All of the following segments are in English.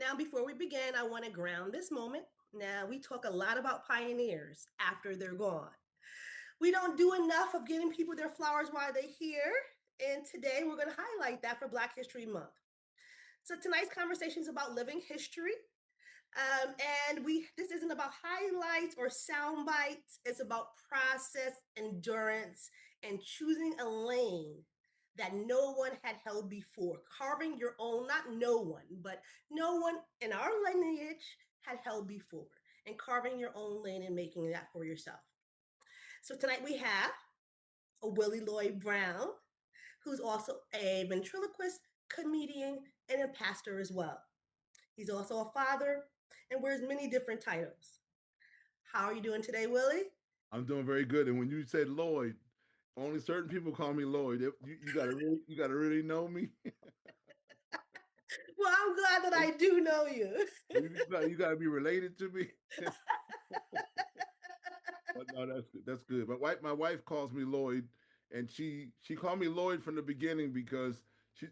Now, before we begin, I want to ground this moment. Now, we talk a lot about pioneers after they're gone. We don't do enough of giving people their flowers while they're here. And today we're going to highlight that for Black History Month. So tonight's conversation is about living history. Um, and we this isn't about highlights or sound bites. It's about process, endurance, and choosing a lane that no one had held before. Carving your own, not no one, but no one in our lineage had held before. And carving your own lane and making that for yourself. So tonight we have a Willie Lloyd Brown, who's also a ventriloquist, comedian, and a pastor as well. He's also a father and wears many different titles. How are you doing today, Willie? I'm doing very good. And when you said Lloyd, only certain people call me Lloyd. You gotta really know me. Well, I'm glad that I do know you. You gotta be related to me. But no, that's good. That's good. My wife calls me Lloyd, and she called me Lloyd from the beginning because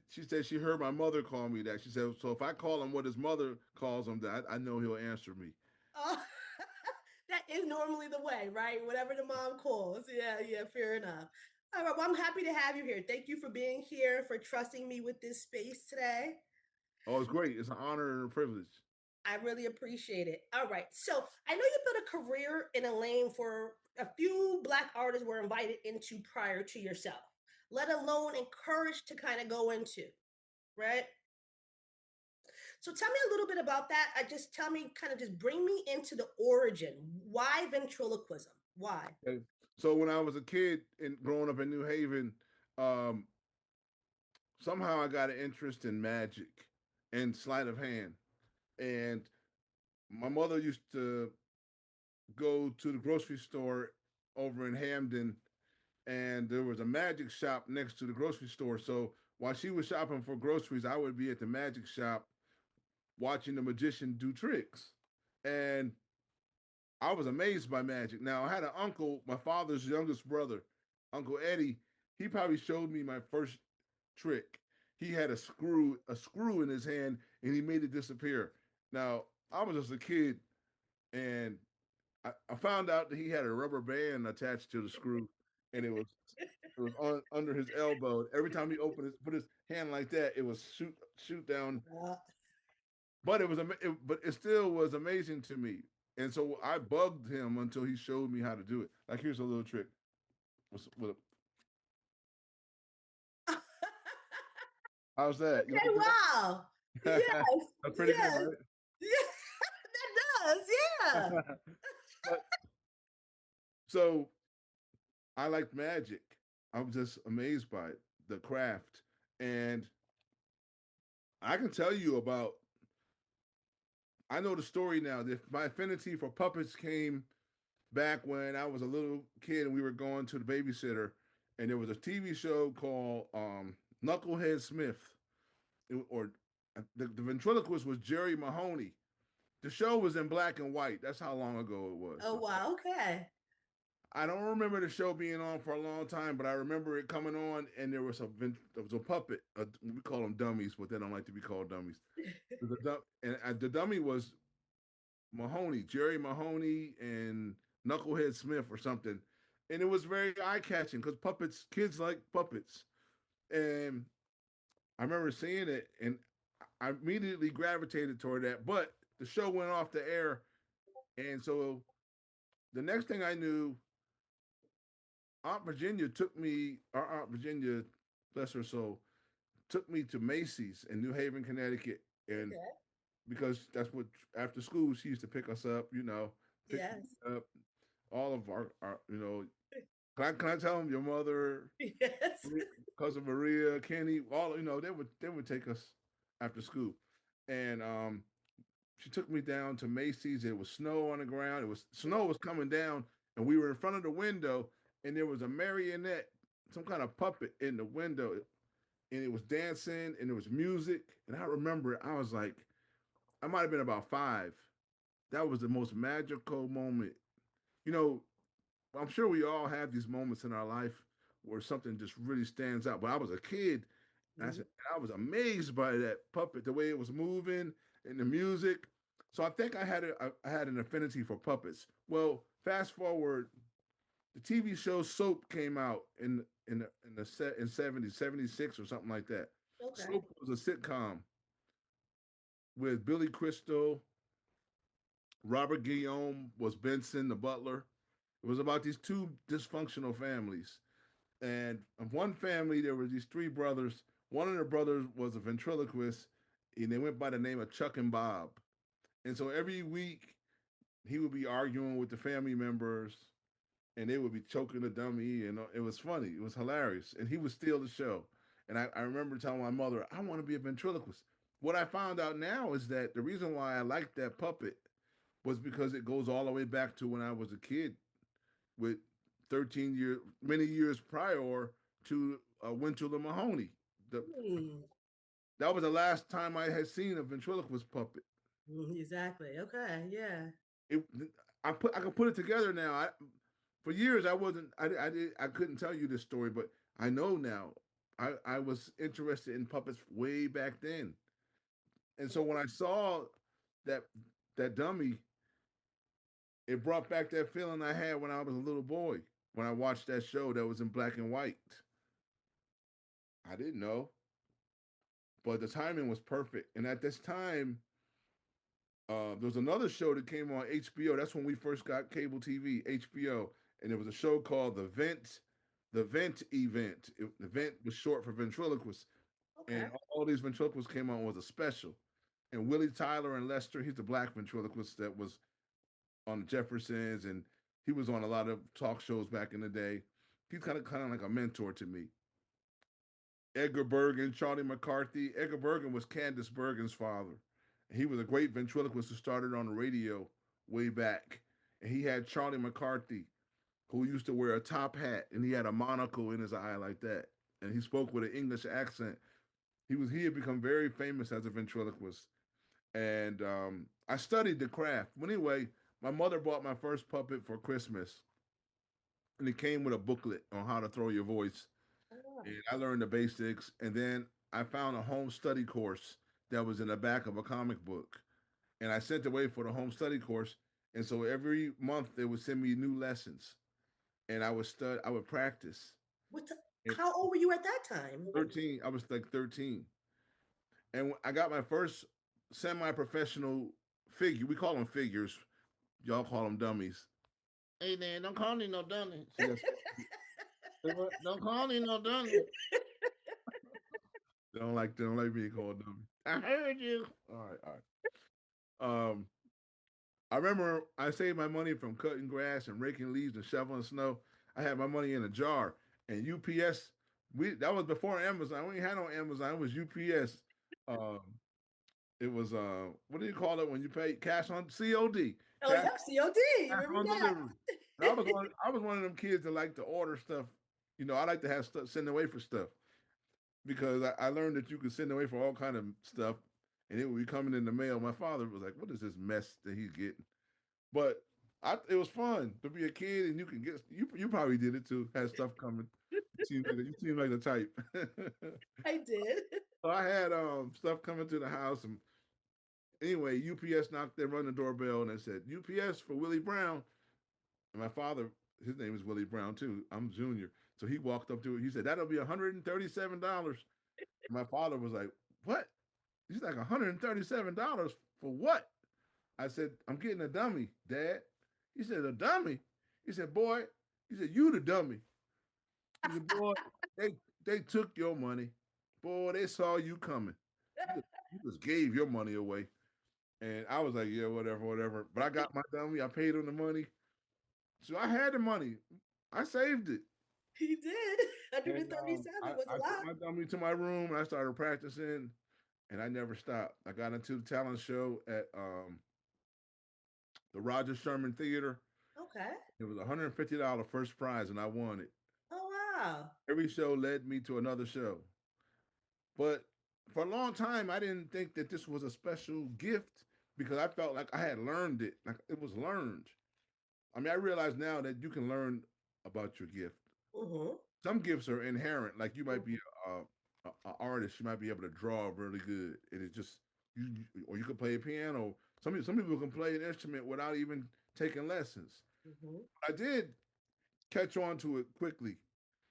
she said she heard my mother call me that. She said, so if I call him what his mother calls him, that I know he'll answer me. Oh, that is normally the way, right? Whatever the mom calls. Yeah, yeah, fair enough. All right, well, I'm happy to have you here. Thank you for being here, for trusting me with this space today. Oh, it's great. It's an honor and a privilege. I really appreciate it. All right. So I know you built a career in a lane for a few Black artists were invited into prior to yourself, let alone encouraged to kind of go into, right? So tell me a little bit about that. I just tell me, kind of just bring me into the origin. Why ventriloquism? Why? Okay. So when I was a kid and growing up in New Haven, um, somehow I got an interest in magic and sleight of hand. And my mother used to go to the grocery store over in Hamden, and there was a magic shop next to the grocery store. So while she was shopping for groceries, I would be at the magic shop watching the magician do tricks. And I was amazed by magic. Now, I had an uncle, my father's youngest brother, Uncle Eddie. He probably showed me my first trick. He had a screw in his hand, and he made it disappear. Now, I was just a kid, and I found out that he had a rubber band attached to the screw, and it was under his elbow. Every time he put his hand like that, it was shoot down. Uh, But but it still was amazing to me. And so I bugged him until he showed me how to do it. Like here's a little trick. With how's that? You okay, like wow. that? Yes, That's pretty good, yes. right? Yeah, that does. Yeah. But so I liked magic. I was just amazed by it, the craft. And I can tell you about I know the story now. My affinity for puppets came back when I was a little kid and we were going to the babysitter, and there was a TV show called Knucklehead Smith, or the ventriloquist was Jerry Mahoney. The show was in black and white. That's how long ago it was. Oh, Okay. wow. Okay. I don't remember the show being on for a long time, but I remember it coming on, and there was a puppet. We call them dummies, but they don't like to be called dummies. The dummy was Mahoney, Jerry Mahoney, and Knucklehead Smith or something. And it was very eye catching because kids like puppets. And I remember seeing it and I immediately gravitated toward that. But the show went off the air. And so the next thing I knew, our Aunt Virginia, bless her soul, took me to Macy's in New Haven, Connecticut. And Okay. because that's what, after school, she used to pick us up, pick Yes. me up, all of our can I tell them your mother, Yes. cousin Maria, Kenny, all they would take us after school, and she took me down to Macy's. It was snow on the ground. Snow was coming down, and we were in front of the window, and there was a marionette, some kind of puppet in the window, and it was dancing, and there was music, and I remember I was like, I might have been about 5. That was the most magical moment. You know, I'm sure we all have these moments in our life where something just really stands out. But I was a kid, and Mhm. I was amazed by that puppet, the way it was moving, and the music. So I think I had an affinity for puppets. Well, fast forward, the TV show Soap came out in the set in 76 or something like that. Okay. Soap was a sitcom with Billy Crystal, Robert Guillaume was Benson, the butler. It was about these two dysfunctional families. And of one family, there were these three brothers. One of the brothers was a ventriloquist, and they went by the name of Chuck and Bob. And so every week, he would be arguing with the family members, and they would be choking the dummy, and it was funny. It was hilarious. And he would steal the show. And I remember telling my mother, I want to be a ventriloquist. What I found out now is that the reason why I liked that puppet was because it goes all the way back to when I was a kid with 13 years, many years prior to Winchell and Mahoney. The, Hmm. that was the last time I had seen a ventriloquist puppet. Exactly. Okay. Yeah. It, I could put it together now. For years I wasn't I couldn't tell you this story, but I know now. I was interested in puppets way back then, and so when I saw that that dummy, it brought back that feeling I had when I was a little boy when I watched that show that was in black and white. I didn't know, but the timing was perfect. And at this time, there was another show that came on HBO. That's when we first got cable TV, HBO, and there was a show called The Vent Event. The Vent was short for ventriloquist, Okay. and all these ventriloquists came on was a special. And Willie Tyler and Lester, he's the black ventriloquist that was on the Jeffersons, and he was on a lot of talk shows back in the day. He's kind of like a mentor to me. Edgar Bergen, Charlie McCarthy. Edgar Bergen was Candace Bergen's father. He was a great ventriloquist who started on the radio way back. And he had Charlie McCarthy, who used to wear a top hat and he had a monocle in his eye like that. And he spoke with an English accent. He had become very famous as a ventriloquist. And I studied the craft. But anyway, my mother bought my first puppet for Christmas, and it came with a booklet on how to throw your voice. Oh, wow. And I learned the basics. And then I found a home study course that was in the back of a comic book, and I sent away for the home study course. And so every month they would send me new lessons, and I would study. I would practice. What? At How old were you at that time? 13, I was like 13, and I got my first semi-professional figure. We call them figures. Y'all call them dummies. Hey, man, don't call me no dummy. See, that's don't call me no dummy. They don't like being called dummy. I heard you. All right, all right. I remember I saved my money from cutting grass and raking leaves and shoveling snow. I had my money in a jar, and UPS. We That was before Amazon. We ain't had no Amazon. It was UPS. Um, it was what do you call it when you pay cash on COD? Oh, Cash yep. COD. cash Remember on that? delivery. And I was one of them kids that like to order stuff. You know, I like to have stuff sent away for stuff because I learned that you could send away for all kind of stuff, and it would be coming in the mail. My father was like, "What is this mess that he's getting?" But it was fun to be a kid, and you can get you. You probably did it too. Had stuff coming. You seem like the type. I did. So I had stuff coming to the house, and anyway, UPS knocked. They run the doorbell, and they said UPS for Willie Brown. And my father, his name is Willie Brown too. I'm Junior, so he walked up to it. He said that'll be $137. And my father was like, "What?" He's like $137 for what? I said, I'm getting a dummy, Dad. He said, a dummy? He said, boy, he said, you the dummy. He said, boy, they took your money. Boy, they saw you coming. You just gave your money away. And I was like, yeah, whatever, whatever. But I got my dummy. I paid him the money. So I had the money. I saved it. He did. And 137 was a I took lot. my dummy to my room and I started practicing, and I never stopped. I got into the talent show at the Roger Sherman Theater. Okay. It was $150 first prize, and I won it. Oh, wow. Every show led me to another show. But for a long time, I didn't think that this was a special gift because I felt like I had learned it, like it was learned. I mean, I realize now that you can learn about your gift. Mm-hmm. Some gifts are inherent, like you might be a artist, you might be able to draw really good, and it just or you could play a piano. Some people can play an instrument without even taking lessons. Hmm. I did catch on to it quickly,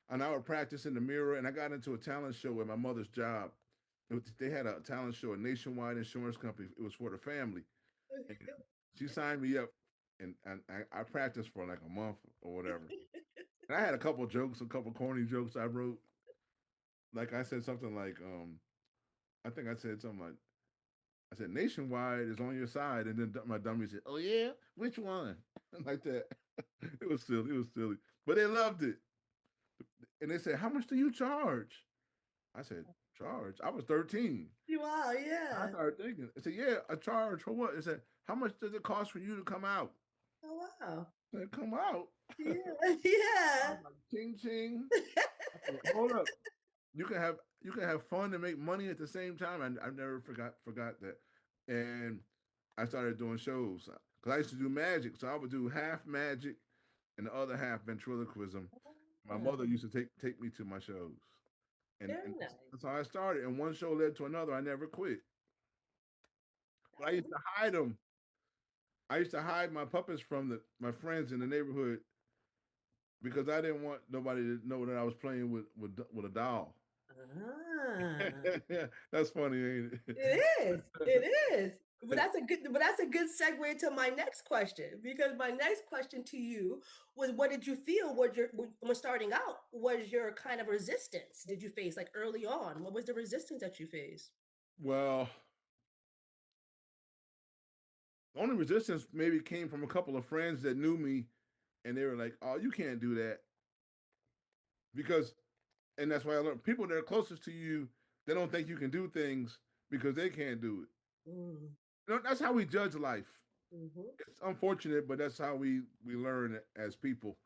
and I would practice in the mirror. And I got into a talent show at my mother's job. They had a talent show, a nationwide insurance company. It was for the family, and she signed me up, and I practiced for like a month or whatever. And I had a couple jokes, a couple corny jokes I wrote. Like I said something like, I think I said something like, I said, Nationwide is on your side. And then my dummy said, oh, yeah? Which one? Like that. It was silly. It was silly. But they loved it. And they said, how much do you charge? I said, charge? I was 13. Wow, I yeah. started thinking. I said, yeah, a charge for what? They said, how much does it cost for you to come out? Oh, wow. I said, come out? I Yeah, yeah. was like, ching, ching. I said, hold up. You can have fun and make money at the same time. I never forgot that, and I started doing shows because I used to do magic. So I would do half magic and the other half ventriloquism. My Ah, mother used to take me to my shows, and very nice. that's how I started. And one show led to another. I never quit. But I That's used to hide them. I used to hide my puppets from my friends in the neighborhood because I didn't want nobody to know that I was playing with a doll. ah. That's funny, ain't it? It is. It is. But that's a good segue to my next question, because my next question to you was, what did you feel was your when starting out was your kind of resistance did you face like early on? What was the resistance that you faced? Well, the only resistance maybe came from a couple of friends that knew me, and they were like, "Oh, you can't do that," because, and that's why I learned people that are closest to you, they don't think you can do things because they can't do it. Mm, That's how we judge life. mm-hmm. It's unfortunate, but that's how we learn as people,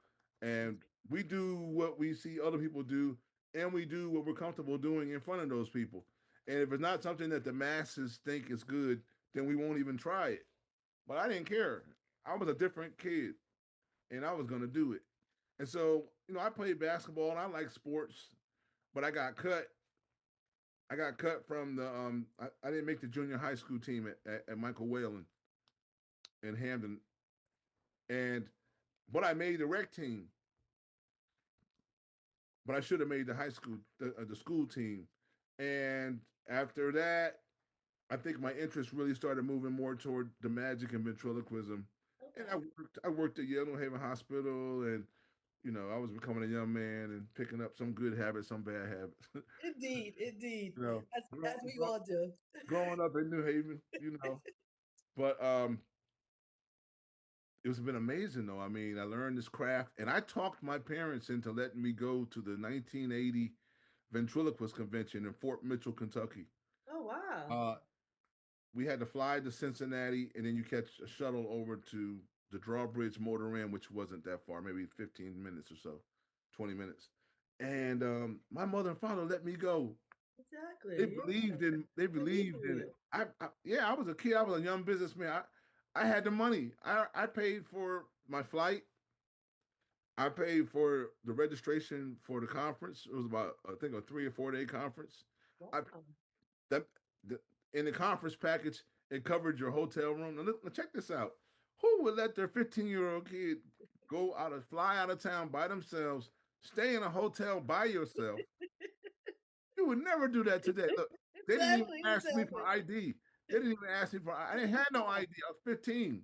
and we do what we see other people do, and we do what we're comfortable doing in front of those people. And if it's not something that the masses think is good, then we won't even try it. But I didn't care. I was a different kid, and I was gonna do it. And so, I played basketball and I like sports, but I got cut. I got cut from the. I didn't make the junior high school team at Michael Whalen in Hamden, and but I made the rec team. But I should have made the high school, the school team. And after that, I think my interest really started moving more toward the magic and ventriloquism. And I Okay. worked, I worked at Yale New Haven Hospital, and I was becoming a young man and picking up some good habits, some bad habits. Indeed, indeed. you know, As grow, as we grow, all do. growing up in New Haven. But it's been amazing though. I mean, I learned this craft, and I talked my parents into letting me go to the 1980 ventriloquist convention in Fort Mitchell, Kentucky. Oh, wow. Uh, we had to fly to Cincinnati, and then you catch a shuttle over to the Drawbridge Motor Inn, which wasn't that far, maybe 15 minutes or so, 20 minutes. And my mother and father let me go. They Exactly. Yeah. believed in they Believe believed in in you. it. Yeah, I was a kid. I was a young businessman. I had the money. I paid for my flight. I paid for the registration for the conference. It was about, I think, a 3 or 4 day conference. I Wow. that the, in the conference package, it covered your hotel room. Now, check this out. Who would let their 15-year-old kid fly out of town by themselves, stay in a hotel by yourself? You would never do that today. Look, they didn't even Exactly, ask me for exactly. ID. They didn't even ask me for. I didn't have no ID. I was 15.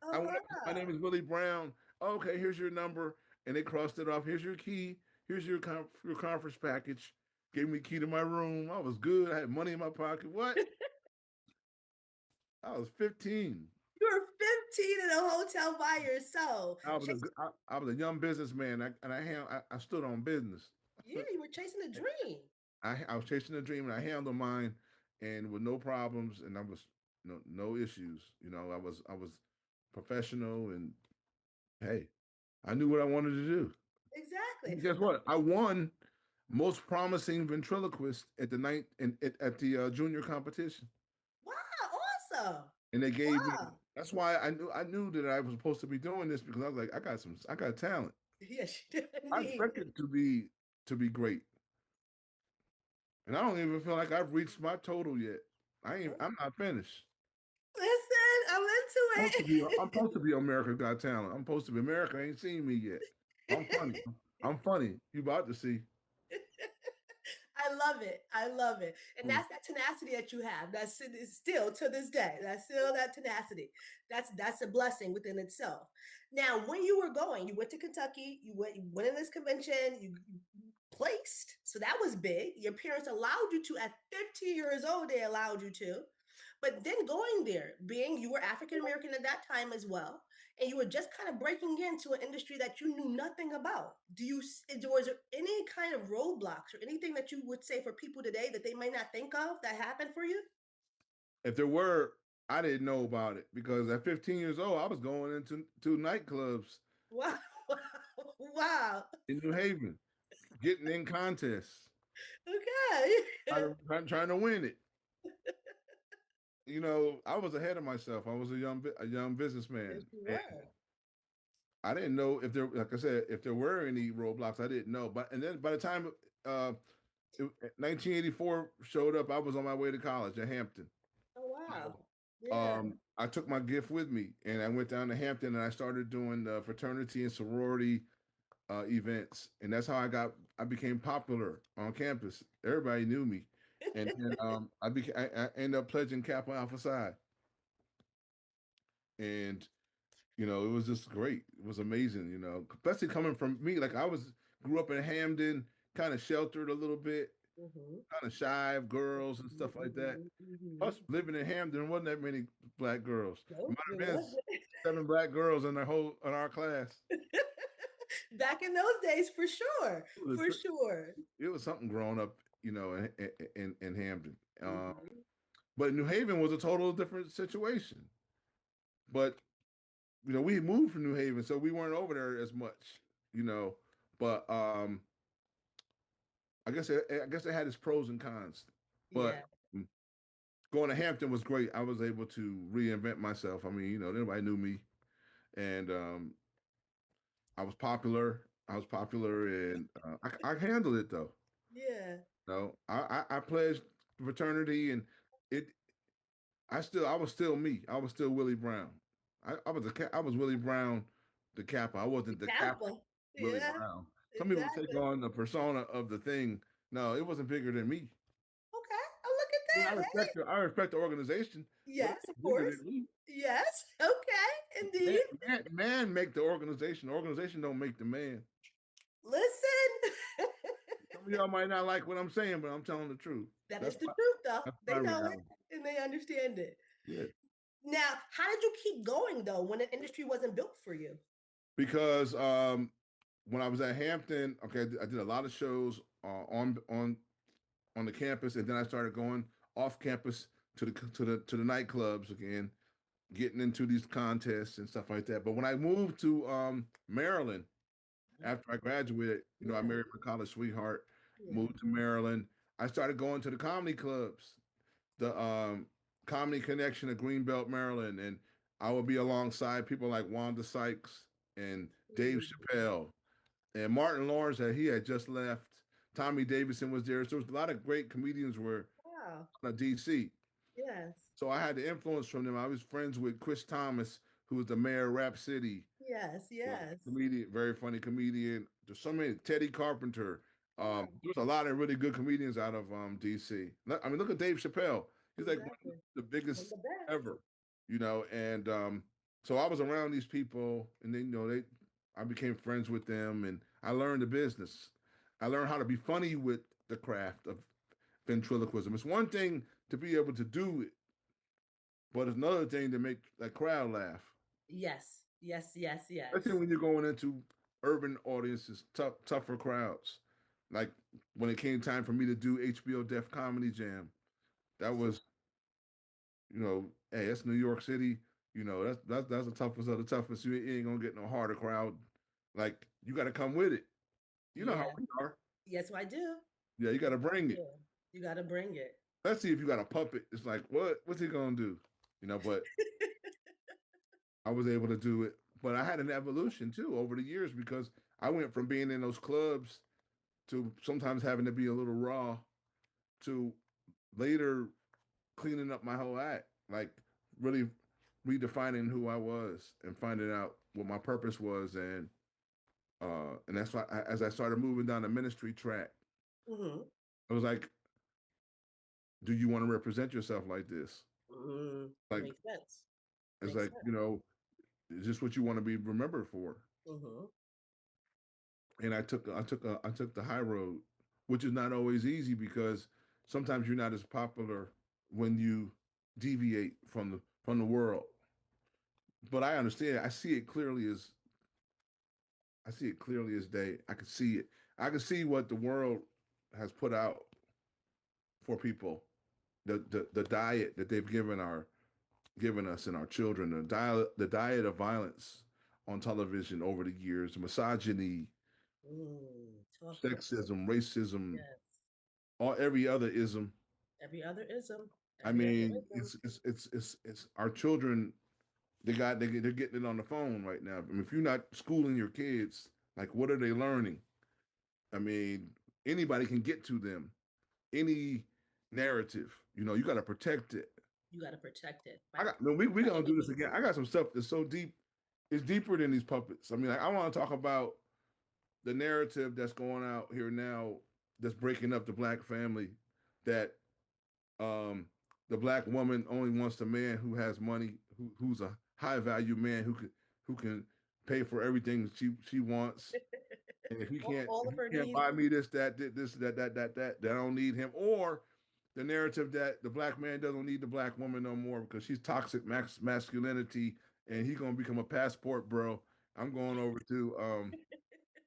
I Oh, went up. My name wow. is Willie Brown. Okay, here's your number, and they crossed it off. Here's your key. Here's your conference package. Gave me the key to my room. I was good. I had money in my pocket. What? I was 15. You were 15 in a hotel by yourself. I was a young businessman, I stood on business. Yeah, you were chasing a dream. I was chasing a dream, and I handled mine, and with no problems, and I was no issues. I was professional, and hey, I knew what I wanted to do. Exactly. And guess what? I won most promising ventriloquist at the night at the junior competition, Wow, awesome. and they gave me. Wow. That's why I knew that I was supposed to be doing this because I was like, I got talent. Yes, you did I indeed. expected to be great, and I don't even feel like I've reached my total yet. I'm not finished. Listen, I'm into I'm supposed to be America Got Talent. I'm supposed to be. America ain't seen me yet. I'm funny. it. I'm funny. You about to see. I love it. I love it. And Mm. that's that tenacity that you have. That's still to this day. That's still that tenacity. That's a blessing within itself. Now, when you were going, you went to Kentucky, you went in this convention, you placed. So that was big. Your parents allowed you to at 15 years old, they allowed you to. But then going there, being you were African American at that time as well, and you were just kind of breaking into an industry that you knew nothing about. Was there any kind of roadblocks or anything that you would say for people today that they might not think of that happened for you? If there were, I didn't know about it because at 15 years old, I was going into nightclubs Wow. Wow. in New Haven, getting in contests, Okay. trying to win it. I was ahead of myself. I was a young Yes, businessman, you and were. I didn't know if there, like I said, if there were any roadblocks. I didn't know. But and then by the time uh, 1984 showed up, I was on my way to college at Hampton. Oh wow. So, Yeah. I took my gift with me, and I went down to Hampton, and I started doing the fraternity and sorority events, and that's how I became popular on campus. Everybody knew me, and then I ended up pledging Kappa Alpha Psi, and it was just great. It was amazing, especially coming from me. Like grew up in Hamden, kind of sheltered a little bit, Mm-hmm. kind of shy of girls and Mm-hmm. stuff like that. Mm-hmm. Mm-hmm. Plus, living in Hamden wasn't that many black girls. It Nope, it might have been wasn't. 7 black girls in in our class. Back in those days, for sure. It was, For sure. it was something growing up, in Hamden. Mm-hmm. But New Haven was a total different situation. But we moved from New Haven, so we weren't over there as much. You know, but I guess it had its pros and cons. But Yeah. going to Hampton was great. I was able to reinvent myself. I mean, nobody knew me, and I was popular. I was popular, and I handled it though. Yeah. I pledged fraternity, and it. I was still me. I was still Willie Brown. I was Willie Brown, the Kappa. I The wasn't the Kappa Kappa. Willie Yeah, Brown. Some people take exactly. on the persona of the thing. No, it wasn't bigger than me. Okay. Oh, look I mean, at that. Hey. I respect the organization, but it Yes, of was bigger course. than me. Yes. Okay. Man, Indeed. man make the organization. The organization don't make the man. Listen. Some of y'all might not like what I'm saying, but I'm telling the truth. That That's is the my truth, though. that's my They know it reality. and they understand it. Yeah. Now, how did you keep going though when the industry wasn't built for you? Because when I was at Hampton, okay, I did a lot of shows on the campus, and then I started going off campus to the nightclubs again, getting into these contests and stuff like that. But when I moved to Maryland after I graduated, I Yeah. married my college sweetheart, Yeah. moved to Maryland. I started going to the comedy clubs, the Comedy Connection of Greenbelt, Maryland, and I would be alongside people like Wanda Sykes and Dave Mhm. Chappelle and Martin Lawrence that he had just left. Tommy Davidson was there. So there was a lot of great comedians were Wow. out of DC. Yes. So I had the influence from them. I was friends with Chris Thomas, who was the mayor of Rap City, Yes. Yes. comedian, very funny comedian. There's so many Teddy Carpenter. Wow. There's a lot of really good comedians out of DC. I mean, look at Dave Chappelle. He's like one of Exactly. the One of biggest the best. ever, and so I was around these people, and then I became friends with them, and I learned the business. I learned how to be funny with the craft of ventriloquism. It's one thing to be able to do it, but it's another thing to make that crowd laugh. Yes. Yes. Yes. Especially Yes. when you're going into urban audiences, tougher crowds. Like when it came time for me to do HBO Def Comedy Jam, that was, hey, that's New York City. That's the toughest of the toughest. You ain't gonna get no harder crowd. Like you got to come with it. You know how Yeah. we are. Yes, I do. Yeah, you got Yes, to I bring it. do. You got to bring it. Let's see if you got a puppet. It's like what's he gonna do? But I was able to do it. But I had an evolution too over the years because I went from being in those clubs to sometimes having to be a little raw to later. cleaning up my whole act, like really redefining who I was and finding out what my purpose was, and that's why as I started moving down the ministry track, Mm-hmm. I was like, do you want to represent yourself like this? Mm, Like, makes sense. it's Makes like, sense. is this what you want to be remembered for? Mm-hmm. And I took the high road, which is not always easy because sometimes you're not as popular when you deviate from the world. But I understand. I see it clearly as day. I can see it. I can see what the world has put out for people. The diet that they've given us and our children, the diet of violence on television over the years, misogyny, Talk to us. sexism, racism, Yes. all every other ism. Every other ism. I Every other mean, ism. it's our children. They're getting it on the phone right now. I mean, if you're not schooling your kids, like what are they learning? I mean, anybody can get to them. Any narrative, you got to protect it. You got to protect it I by got no. We by gonna any do this means. again. I got some stuff that's so deep. It's deeper than these puppets. I mean, like, I want to talk about the narrative that's going out here now, that's breaking up the black family. That um, the black woman only wants a man who has money, who's a high value man who can pay for everything she wants. And if he can't All if of her he can't needs. buy me this that I don't need him, or the narrative that the black man doesn't need the black woman no more because she's toxic masculinity and he's gonna become a passport bro. I'm going over to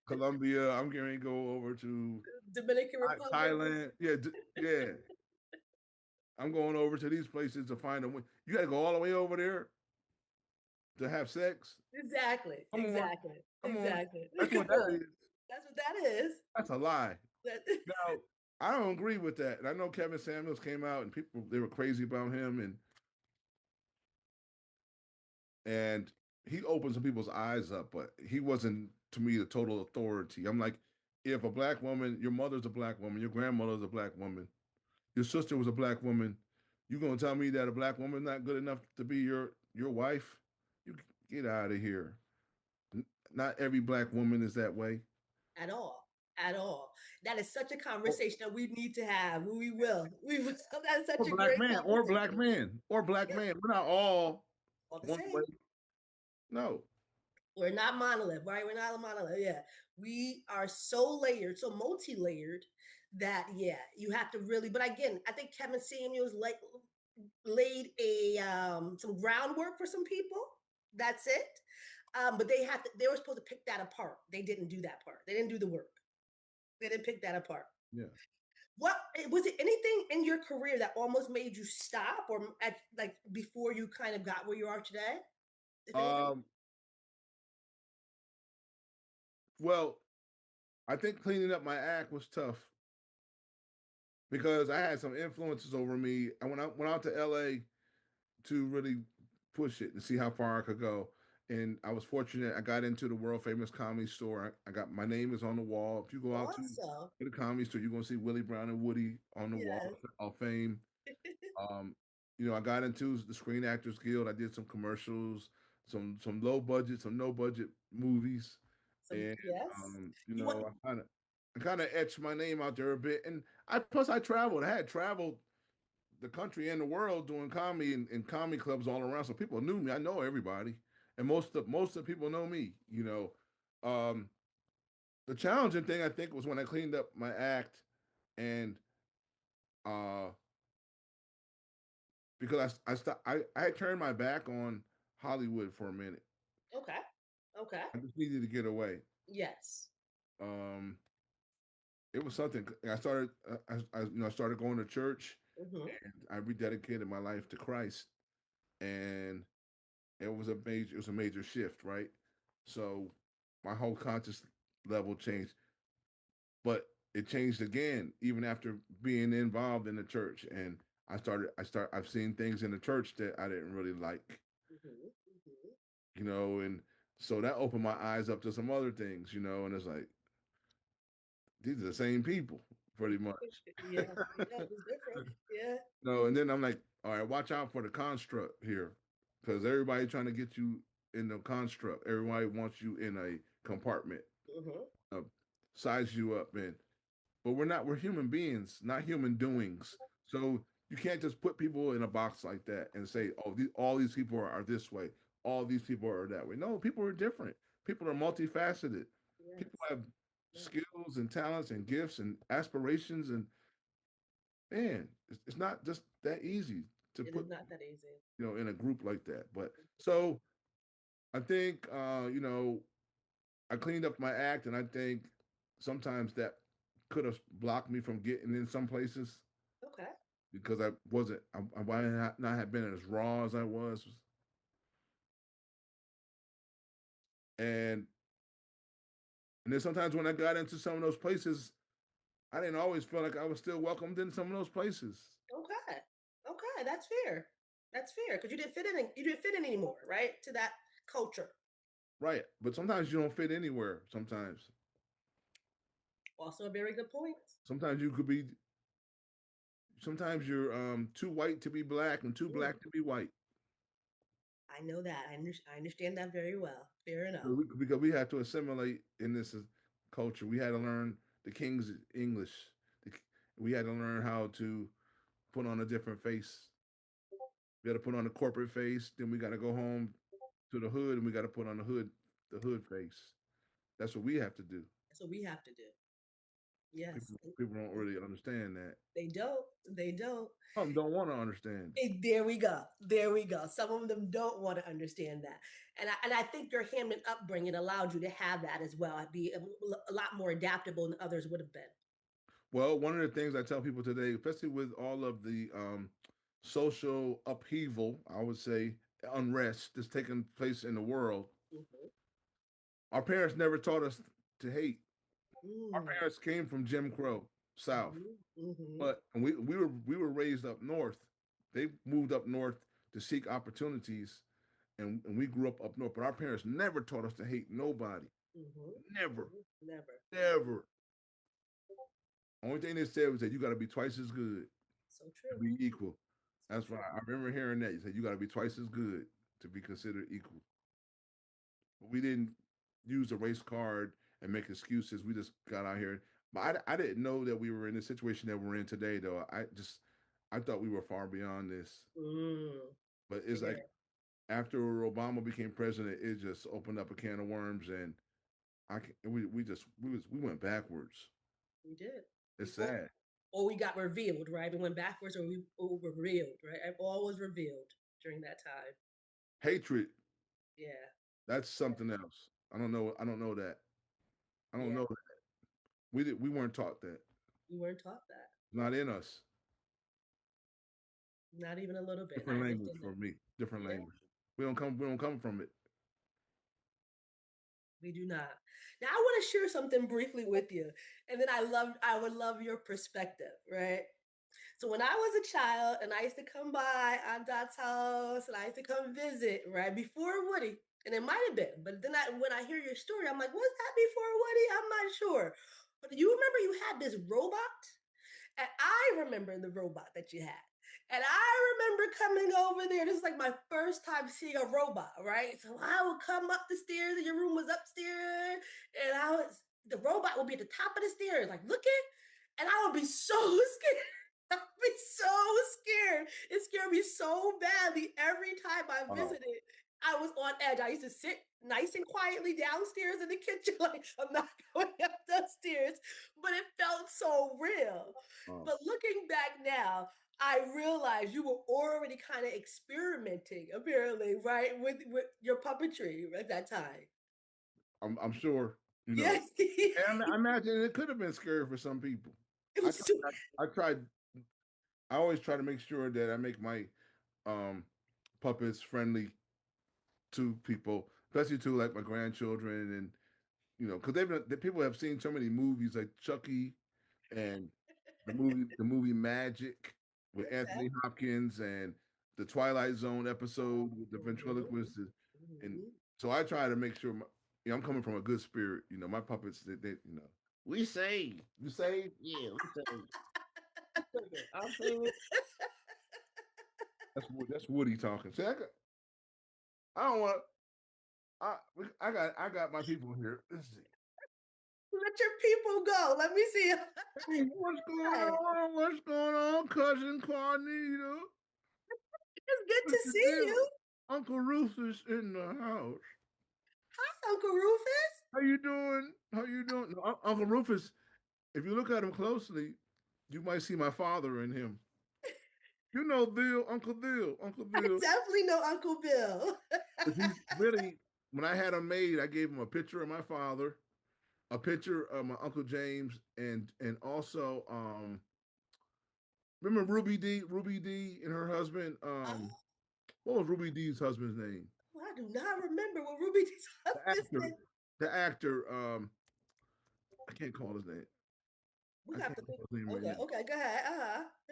Colombia. I'm going to go over to Dominican Republic. Thailand. Yeah, yeah. I'm going over to these places to find a. You got to go all the way over there to have sex. Exactly. Come on, Exactly. come on. Exactly. That's Come what that on. is. That's what that is. That's a lie. That, Now, I don't agree with that. And I know Kevin Samuels came out and people they were crazy about him and he opened some people's eyes up, but he wasn't to me the total authority. I'm like, if a black woman, your mother's a black woman, your grandmother's a black woman, your sister was a black woman, you gonna tell me that a black woman's not good enough to be your wife? You get out of here. Not every black woman is that way. at all. At all. That is such a Or, conversation that we need to have. We will. We will. That's or such a black great man, or black conversation. man, or black Yeah. man. We're not all All the one way. same. No. We're not monolith, right? We're not a monolith. Yeah. We are so layered, so multi-layered that yeah, you have to really, but again, I think Kevin Samuels laid a some groundwork for some people. That's it. But they were supposed to pick that apart. They didn't do that part. They didn't do the work. They didn't pick that apart. Yeah. What was it? Anything in your career that almost made you stop, or at like before you kind of got where you are today? If anything. Um. Well, I think cleaning up my act was tough because I had some influences over me. I went out to LA to really push it and see how far I could go. And I was fortunate. I got into the world famous comedy store. I got my name is on the wall. If you go out to Awesome. the comedy store, you're gonna see Willie Brown and Woody on the wall Yes. of fame. Um, I got into the Screen Actors Guild. I did some commercials, some low budget, some no budget movies, Some and yes. You want I kind of etched my name out there a bit. And I traveled. I had traveled the country and the world doing comedy in comedy clubs all around. So people knew me. I know everybody, and most of the people know me. Um, the challenging thing I think was when I cleaned up my act, and uh, because I had turned my back on Hollywood for a minute. okay. Okay. I just needed to get away. Yes. Um, it was something. I started. I started going to church, Mm-hmm. and I rededicated my life to Christ, and it was a major shift, right? So my whole conscious level changed, but it changed again even after being involved in the church. And I've seen things in the church that I didn't really like, Mm-hmm. Mm-hmm. and so that opened my eyes up to some other things, and it's like these are the same people. pretty much. Yeah, yeah, it was different. Yeah. No, and then I'm like, all right, watch out for the construct here, because everybody trying to get you in the construct. Everybody wants you in a compartment, Hmm. uh, size you up in. But we're not. We're human beings, not human doings. So you can't just put people in a box like that and say, oh, all these people are this way. All these people are that way. No, people are different. People are multifaceted. People Yes. have Yes. skills and talents and gifts and aspirations, and man, it's not just that easy to It put is not that easy. in a group like that. But so I think I cleaned up my act, and I think sometimes that could have blocked me from getting in some places Okay. because I wasn't I might not have been as raw as I was, and and then sometimes when I got into some of those places, I didn't always feel like I was still welcomed in some of those places. Okay. Okay. That's fair. That's fair because you didn't fit in. You didn't fit in anymore, right? To that culture. Right, but sometimes you don't fit anywhere. Also, a very good point. Sometimes you could be. Sometimes you're too white to be black and too Mm, black to be white. I know that. I understand that very well. Fair enough. Because we had to assimilate in this culture. We had to learn the king's English. The, we had to learn how to put on a different face. We got to put on a corporate face. Then we got to go home to the hood, and we got to put on the hood face. That's what we have to do. That's what we have to do. Yes. People don't really understand that. They don't. They don't. Some don't want to understand. There we go. There we go. Some of them don't want to understand that, and I think your Hamden upbringing allowed you to have that as well. I'd be a lot more adaptable than others would have been. Well, one of the things I tell people today, especially with all of the social upheaval, I would say unrest that's taking place in the world, Hmm. our parents never taught us to hate. Our Mm. parents came from Jim Crow South, Hmm. Hmm. but and we were raised up north. They moved up north to seek opportunities, and we grew up north. But our parents never taught us to hate nobody. Hmm. Never, Hmm. Never. never. Only thing they said was that you got to be twice as good So to true. be equal. So That's right. true. I remember hearing that. You said you got to be twice as good to be considered equal. But we didn't use a race card and make excuses. We just got out here. But I didn't know that we were in the situation that we're in today, though. I thought we were far beyond this. Mm. But it's like Fair. after Obama became president, it just opened up a can of worms, and we went backwards. We did. It's Before, sad. or we got revealed, right? We went backwards, or we were revealed, right? All was revealed during that time. Hatred, Yeah. that's something else. I don't know that. I don't Yeah. know that. We weren't taught that. We weren't taught that. Not in us. Not even a little bit. And I Different language understand for that. me. Different Yeah, language. We don't come from it. we do not. Now I want to share something briefly with you. And then I would love your perspective, right? So when I was a child and I used to come by Aunt Dot's house and I used to come visit, right? Before Woody. And it might have been, but then when I hear your story, I'm like, was that before Woody? I'm not sure. But you remember you had this robot? And I remember the robot that you had. And I remember coming over there. This is like my first time seeing a robot, right? So I would come up the stairs, and your room was upstairs, and the robot would be at the top of the stairs, like looking, and I would be so scared. I'd be so scared. It scared me so badly every time I Oh, visited. I was on edge. I used to sit nice and quietly downstairs in the kitchen, like I'm not going up the stairs, but it felt so real. oh. But looking back now, I realized you were already kind of experimenting, apparently, right, with your puppetry at that time. I'm sure. You know, Yes, it and I imagine it could have been scary for some people. I was. tried. I tried. I always try to make sure that I make my um, puppets friendly to people, especially to like my grandchildren, and because the people have seen so many movies like Chucky and the movie Magic with Okay. Anthony Hopkins and the Twilight Zone episode with the Mhm, ventriloquist, and mhm. so I try to make sure I'm coming from a good spirit. My puppets, they. We saved. You saved? Yeah, we saved. I'm saved. That's Woody talking. See, I don't want. I got my people here. Let's see. Let your people go. Let me see. Hey, what's going Hi. on? What's going on, cousin Juanita? It's good to What's the see deal? you. Uncle Rufus in the house. Hi, Uncle Rufus. How you doing? How you doing? No, Uncle Rufus. If you look at him closely, you might see my father in him. You know Bill, Uncle Bill, Uncle I Bill. definitely know Uncle Bill. But he's really, when I had him made, I gave him a picture of my father, a picture of my Uncle James, and also remember Ruby D and her husband. Oh, What was Ruby D's husband's name? I do not remember what Ruby D's The husband's actor. name. The actor. I can't call his name. We I have can't to think. call his name right Okay, now. okay, go ahead.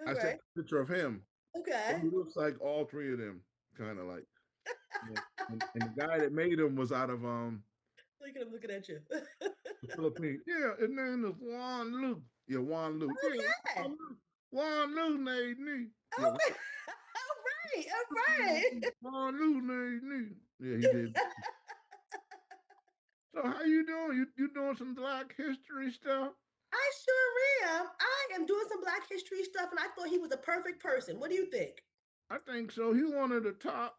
All I sent right. a picture of him, Okay. but he looks like all three of them, kind of like. And the guy that made him was out of Look at him looking at you. the Philippines. Yeah, his name is Juan Lu. Yeah, Juan Lu. Yeah, Okay. Juan Lu. Juan Lu made me. Yeah, Okay. All right. All right. Juan Lu made me. Yeah, he did. So how you doing? You doing some Black History stuff? I sure am. I am doing some Black History stuff, and I thought he was a perfect person. What do you think? I think so. He one of the top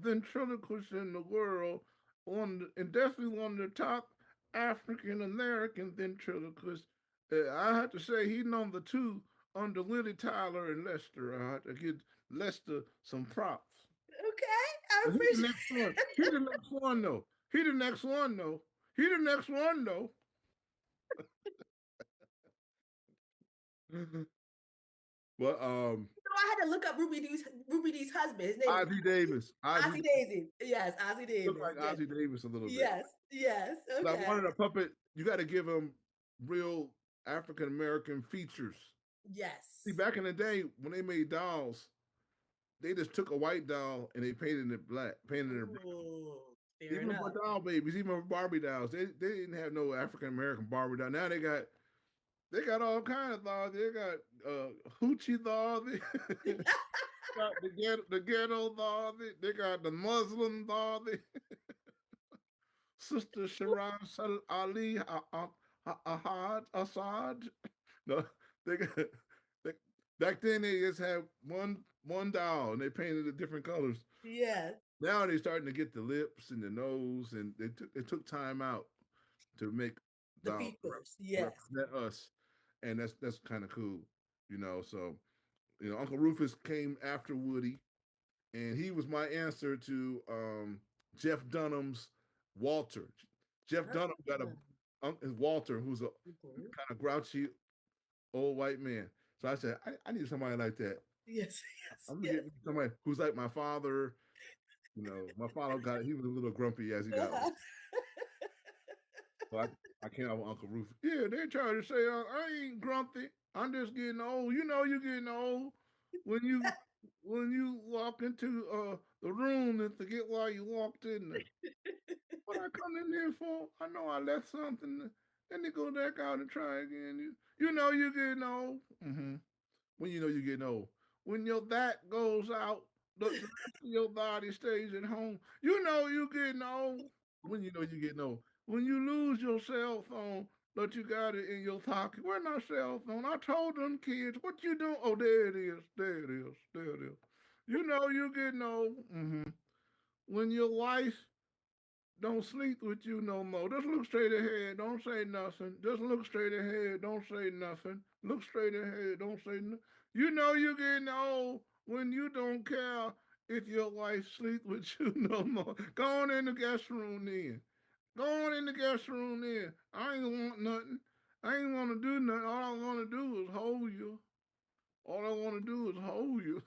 ventriloquists in the world, and definitely one of the top African American ventriloquists. I have to say he number two under Willie Tyler and Lester. I have to give Lester some props. Okay, I But he the appreciate. next one. He the next one though. He the next one though. He the next one though. But I had to look up Ruby D's husband. His name is Ozzie Davis. Ozzy Daisy. Yes, Ozzy Looked Davis. like Yes, Ozzie Davis a little bit. yes, yes. Like one Okay. of the puppet, you got to give him real African American features. See, Yes. back in the day when they made dolls, they just took a white doll and they painted it black, painted it brown. Fair Even for enough. doll babies, even for Barbie dolls, they didn't have no African American Barbie doll. Now they got all kinds of dolls. They got hoochie doll. They got the ghetto doll. They got the Muslim doll. Sister Shiraz Ali Ahad Assad. No, they got they, back then they just had one doll and they painted it different colors. Yes. Now they're starting to get the lips and the nose, and they took time out to make The dolls features. Yes. represent us, and that's kind of cool, So Uncle Rufus came after Woody, and he was my answer to Jeff Dunham's Walter. Jeff Dunham got a Walter, who's a Mhm. kind of grouchy old white man. So I said, I need somebody like that. Yes. I'm gonna Yes. get somebody who's like my father. My father he was a little grumpy as he Yes. got older. So I came out with Uncle Rufus. Yeah, they try to say I ain't grumpy. I'm just getting old. You're getting old when you walk into the room and forget why you walked in there. What I come in here for? I know I left something. Then they go back out and try again. You're getting old. When you know you're getting old. When your back goes out, the rest of your body stays at home. You know you're getting old. When you know you're getting old. When you lose your cell phone, but you got it in your pocket. Where's my cell phone? I told them kids, what you doing? Oh, there it is. There it is. There it is. You know you're getting old. When your wife don't sleep with you no more. Just look straight ahead. Don't say nothing. Just look straight ahead. Don't say nothing. Look straight ahead. Don't say nothing. You know you're getting old when you don't care if your wife sleep with you no more. Go on in the guest room then. Go on in the guest room then. I ain't want nothing. I ain't want to do nothing. All I want to do is hold you. All I want to do is hold you.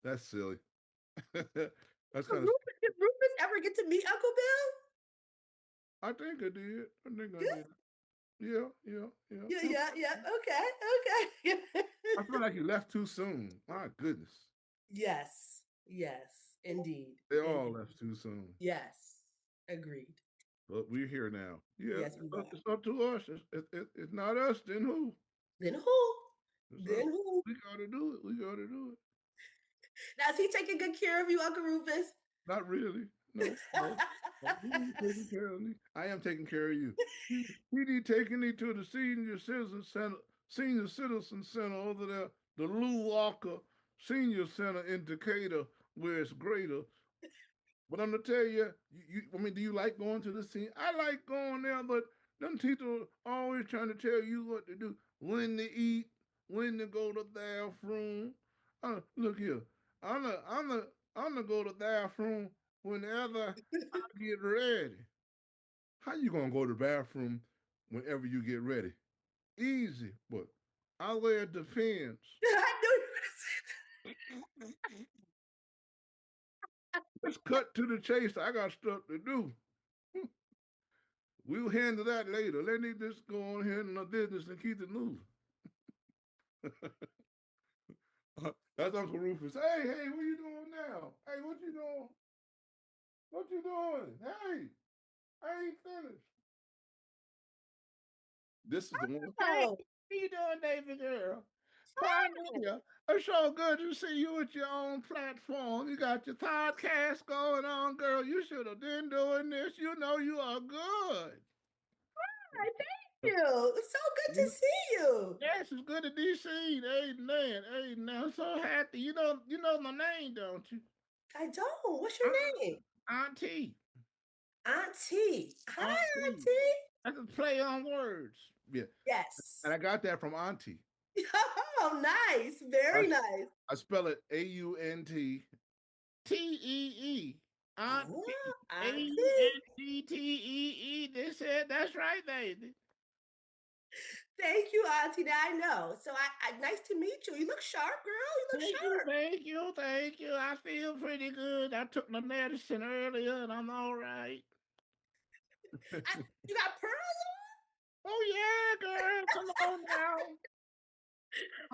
That's silly. That's kind of. Did Rufus ever get to meet Uncle Bill? I think I did. I think I Good. did. Yeah, yeah, yeah. Yeah, yeah, yeah. Okay, okay. I feel like you left too soon. My goodness. Yes, yes, indeed, They all indeed. left too soon. Yes, agreed. But we're here now. Yeah, Yes, we are. it's up to us. It's not us, then who? Then who? It's us. Then who? We got to do it. We got to do it. Now, is he taking good care of you, Uncle Rufus? Not really. No, no. No, he ain't taking care of me. I am taking care of you. He need taking me to the senior citizen center over there, the Lou Walker Senior Center in Decatur, where it's greater. But I'm gonna tell you, I mean, do you like going to the scene? I like going there, but them people always trying to tell you what to do, when to eat, when to go to the bathroom. Look here, I'm gonna go to the bathroom whenever I get ready. How you gonna go to the bathroom whenever you get ready? Easy, but I wear defense. I knew you were Let's cut to the chase. I got stuff to do. We'll handle that later. Let me just go on here and the business and keep it moving. That's Uncle Rufus. Hey, what you doing now? Hey, what you doing? What you doing? Hey, I ain't finished. This is the one. Hey, gonna. what you doing, David girl? Pioneer. It's so good to see you with your own platform. You got your podcast going on, girl. You should have been doing this. You know you are good. Hi, thank you. It's so good to see you. Yes, it's good to be seen. Amen. Amen. I'm so happy. You know my name, don't you? I don't. What's your Aunt- name? Auntie. Auntie. Hi, Auntie. Auntie. That's a play on words. Yeah. And Yes. I got that from Auntie. Oh, nice. I, Very nice. I spell it AUNTTEE. Auntie. Oh, Auntie. AUNTTEE. They said that's right, baby. Thank you, Auntie. Now I know. So I nice to meet you. You look sharp, girl. You look Thank you, sharp. thank you, thank you. I feel pretty good. I took my medicine earlier and I'm all right. You got pearls Oh yeah, girl. Come on now.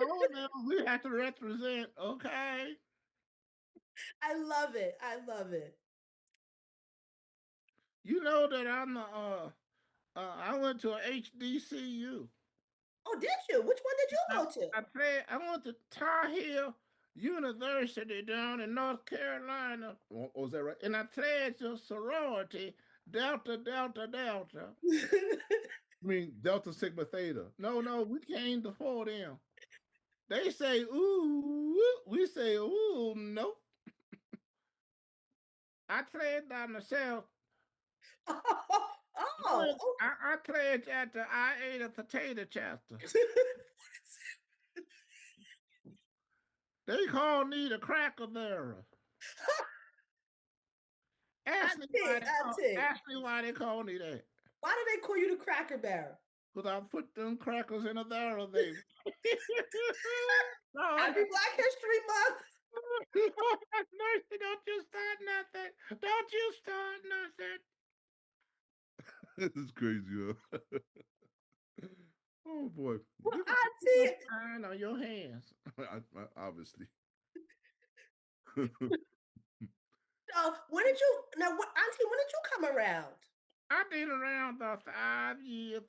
Oh no, we have to represent, okay? on? I love it. I love it. You know that I went to a HDCU. Oh, did you? Which one did you I, go to? I went to Tar Heel University down in North Carolina. Was that right? And I pledged a sorority, Delta, Delta, Delta. I mean, Delta Sigma Theta. No, we came before them. They say, ooh, we say, ooh, nope. I pledged by myself. Oh, I pledged at the I ate a potato chapter. okay. They call me the cracker bearer. Auntie, Auntie. Ask me why they call me that. Why do they call you the Cracker Barrel? Because I put them crackers in a barrel, baby. Lord, Happy Black History Month. Lord have mercy. Don't you start nothing. Don't you start nothing. This is crazy, huh? Oh, boy. Well, You got Auntie. sign on your hands. Obviously. So when did you now what Auntie, when did you come around? I've been around about 5 years,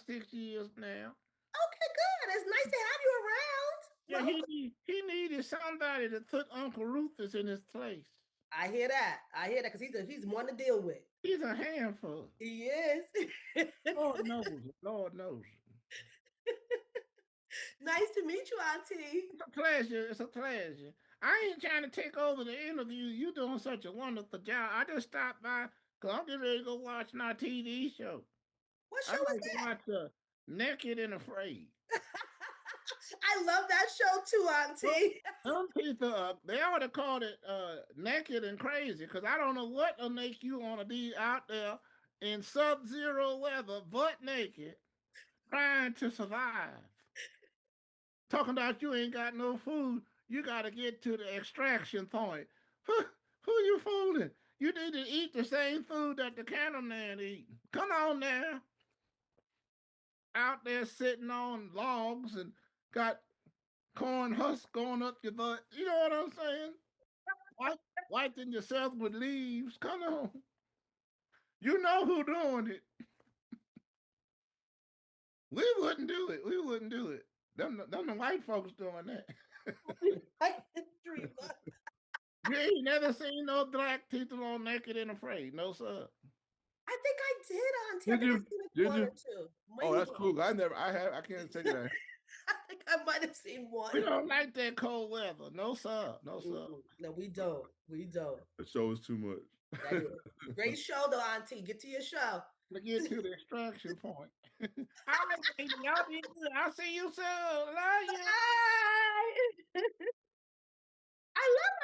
6 years now. Okay, good. It's nice to have you around. Yeah, Welcome. he needed somebody to put Uncle Rufus in his place. I hear that. I hear that because he's one to deal with. He's a handful. He is. Lord knows it. Lord knows it. Nice to meet you, Auntie. It's a pleasure. It's a pleasure. I ain't trying to take over the interview. You doing such a wonderful job. I just stopped by because I'm getting ready to go watch my TV show. What I show is like to that? watch Naked and Afraid. I love that show too, Auntie. Some people, they ought to call it naked and crazy because I don't know what will make you want to be out there in sub-zero weather, butt naked, trying to survive. Talking about you ain't got no food, you got to get to the extraction point. Who you fooling? You need to eat the same food that the cattleman eat. Come on now. Out there sitting on logs and got corn husk going up your butt. You know what I'm saying? Wiping yourself with leaves. Come on. You know who doing it. We wouldn't do it. We wouldn't do it. Them the white folks doing that. Black History Month. You ain't never seen no black people on Naked and Afraid. No, sir. I think I did, Auntie. I Did think I you? seen like Did one or you? two, Oh, maybe that's one. cool. I never. I have. I can't take it. I think I might have seen We one. don't like that cold weather. No, sir. No, sir. Mm-mm. No, we don't. We don't. The show is too much. That is great show, though, Auntie. Get to your show. To get to the extraction point. All right, baby. Y'all be good. I'll see you soon. Love you. Bye. I love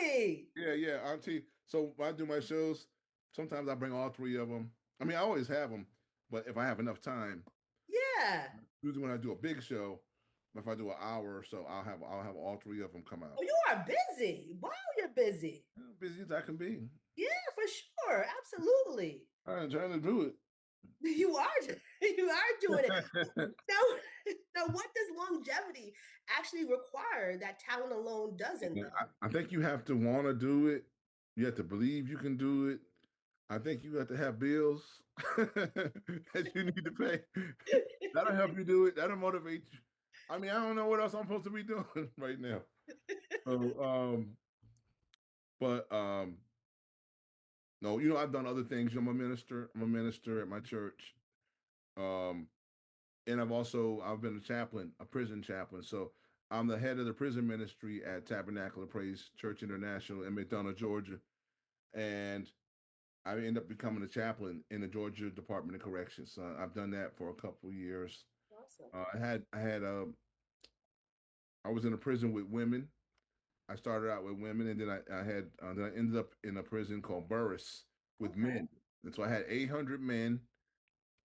Auntie. Yeah, yeah, Auntie. So when I do my shows, sometimes I bring all three of them. I mean, I always have them, but if I have enough time, Yeah. usually when I do a big show, if I do an hour or so, I'll have all three of them come out. Oh, you are busy. Wow, you're busy. Busy as I can be. Yeah, for sure. Absolutely. I'm trying to do it. You are you are doing it. Now, now what does longevity actually require that talent alone doesn't Yeah, though? I think you have to want to do it. You have to believe you can do it. I think you have to have bills that you need to pay. That'll help you do it. That'll motivate you. I mean, I don't know what else I'm supposed to be doing right now. So, but no, I've done other things. I'm a minister. I'm a minister at my church. Um, and I've been a chaplain, a prison chaplain. So I'm the head of the prison ministry at Tabernacle of Praise Church International in McDonough, Georgia. And I ended up becoming a chaplain in the Georgia Department of Corrections. So I've done that for a couple of years. Awesome. I was in a prison with women. I started out with women, and then I ended up in a prison called Burris with Okay. men. And so I had 800 men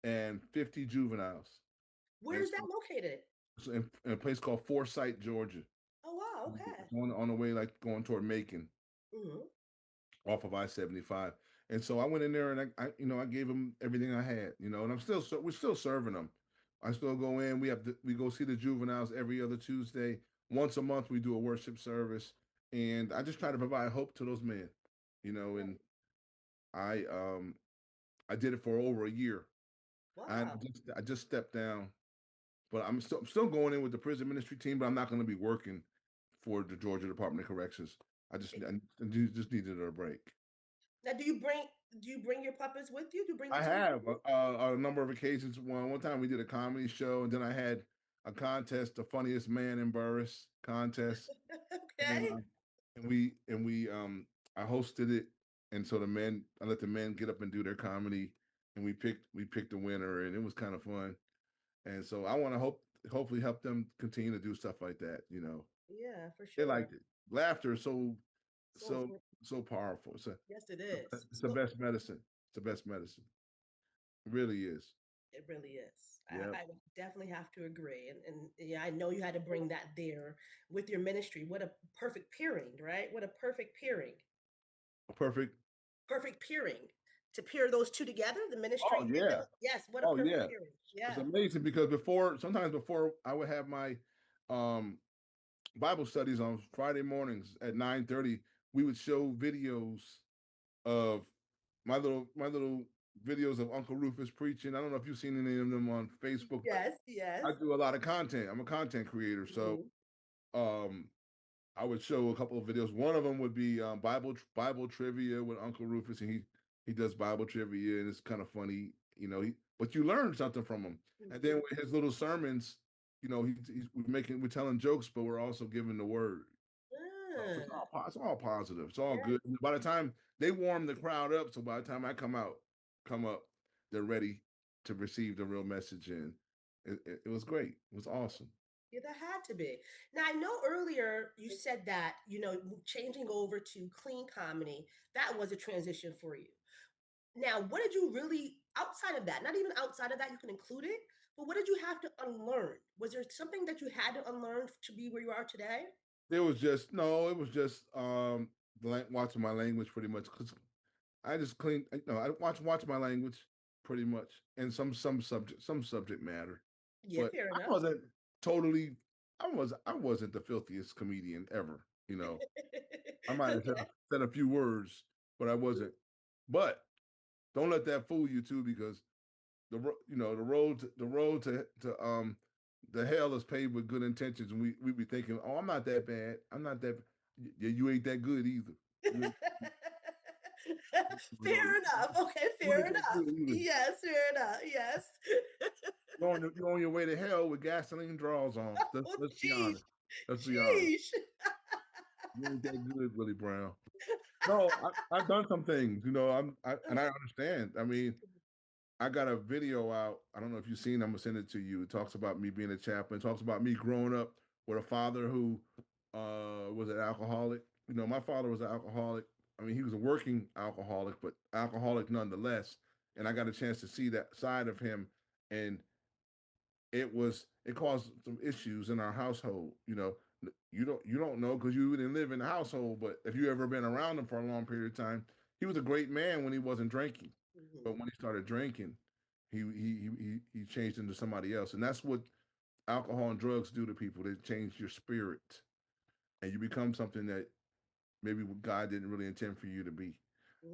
and 50 juveniles. And Where's that located? so in a place called Forsyth, Georgia, Oh wow, okay. on the way like going toward Macon, Hmm. off of I-75. And so I went in there and I gave them everything I had, and we're still serving them. I still go in. We go see the juveniles every other Tuesday. Once a month we do a worship service, and I just try to provide hope to those men, Right. and I I did it for over a year. And Wow. I just stepped down, but I'm still going in with the prison ministry team, but I'm not going to be working for the Georgia Department of Corrections. I just needed a break. Now, do you bring your puppets with you? Do you bring the I team with have you? a number of occasions. One time we did a comedy show, and then I had a contest, the funniest man in Burris contest, and Okay. I hosted it, and so I let the men get up and do their comedy, and we picked the winner, and it was kind of fun. And so I want to hopefully help them continue to do stuff like that. Yeah, for They sure. liked it. Laughter is So so important. so powerful. Yes, it is. It's the So best medicine. It's the best medicine. It really is. it really is. Yeah. I would definitely have to agree. And yeah, I know you had to bring that there with your ministry. What a perfect pairing, right? What a perfect pairing. Perfect. Perfect pairing. To pair those two together, the Oh ministry and yeah. yes, what a Oh perfect yeah. pairing. It's Yeah. amazing because sometimes before I would have my um Bible studies on Friday mornings at 9:30, we would show videos of my little videos of Uncle Rufus preaching. I don't know if you've seen any of them on Facebook, but Yes, yes. I do a lot of content. I'm a content creator, so Mhm. um I would show a couple of videos. One of them would be Bible trivia with Uncle Rufus, and he does Bible trivia, and it's kind of funny, but you learn something from him. And then Mhm. with his little sermons, we're telling jokes, but we're also giving the word. So Ah, it's all positive. It's all yes. good. By the time they warm the crowd up, so by the time I come up, they're ready to receive the real message. And it was great. It was awesome. Yeah, that had to be. Now I know earlier you said that, changing over to clean comedy, that was a transition for you. Now, what did you really outside of that, not even outside of that, you can include it, but what did you have to unlearn? Was there something that you had to unlearn to be where you are today? It was just no. It was just watching my language pretty much because I just clean. I watch my language pretty much, and some subject matter, Yeah, but fair I enough. wasn't totally. I wasn't the filthiest comedian ever. I might have said Okay. said a few words, but I wasn't. But don't let that fool you too, because the road to the hell is paved with good intentions, and we be thinking, oh, I'm not that bad, I'm not that, yeah, you ain't that good either. You ain't, you know, Fair enough. Okay, you fair ain't that enough. good either. Yes, fair enough. Yes. You're on your way to hell with gasoline draws on. Oh, Let's be jeez. honest. Let's be honest. Sheesh. You ain't that good, Willie Brown. No, I've done some things, and I understand. I mean, I got a video out. I don't know if you've seen. I'm gonna send it to you. It talks about me being a chaplain. It talks about me growing up with a father who was an alcoholic. My father was an alcoholic. I mean, he was a working alcoholic, but alcoholic nonetheless. And I got a chance to see that side of him, and it caused some issues in our household. You don't know because you didn't live in the household, but if you ever been around him for a long period of time, he was a great man when he wasn't drinking, but when he started drinking, he changed into somebody else, and that's what alcohol and drugs do to people. They change your spirit, and you become something that maybe God didn't really intend for you to be.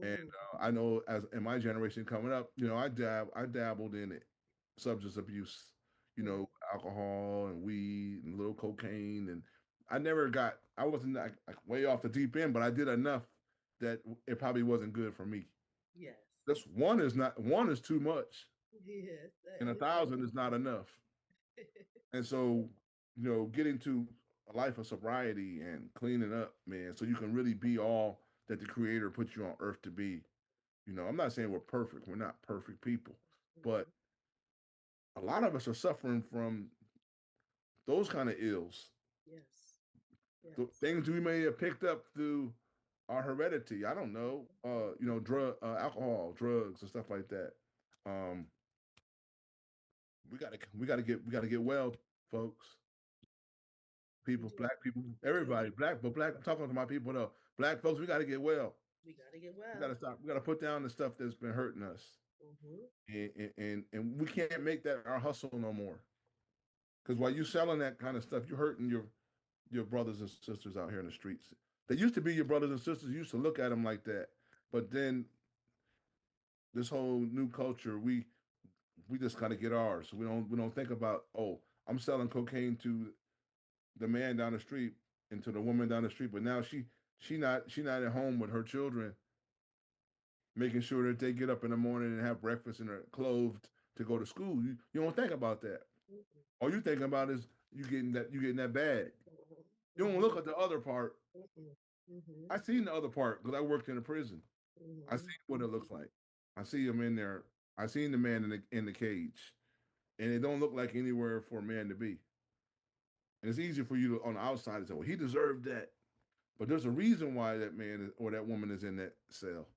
And Mhm. I know, as in my generation coming up, I dabbled in it, substance abuse, Mhm. alcohol and weed and a little cocaine, and I wasn't like way off the deep end, but I did enough that it probably wasn't good for me. Yes. This one is too much, Yes. and a It is. thousand is not enough. And so, getting to a life of sobriety and cleaning up, man, so you can really be all that the Creator put you on earth to be. I'm not saying we're perfect. We're not perfect people, but Mhm. a lot of us are suffering from those kind of ills, Yes. the Yes. things we may have picked up through our heredity. I don't know, alcohol, drugs, and stuff like that. Um, we gotta get well, folks. We People, do. black people, We do. everybody, black, but black. I'm talking to my people though. Black folks, we got to get well. We got to get We got to well. stop. We got to put down the stuff that's been hurting us, Hmm. and we can't make that our hustle no more. Because while you selling that kind of stuff, you're hurting your brothers and sisters out here in the streets. They used to be your brothers and sisters. You used to look at them like that, but then this whole new culture, we just got to get ours. We don't think about, oh, I'm selling cocaine to the man down the street and to the woman down the street, but now she not at home with her children, making sure that they get up in the morning and have breakfast and are clothed to go to school. You don't think about that. All you thinking about is you getting that bag. You don't look Hmm. at the other part. Hmm. Hmm. I seen the other part because I worked in a prison. I Hmm. see what it looks like. I see him in there. I seen the man in the cage, and it don't look like anywhere for a man to be. And it's easy for you to, on the outside to say, "Well, he deserved that," but there's a reason why that man or that woman is in that cell.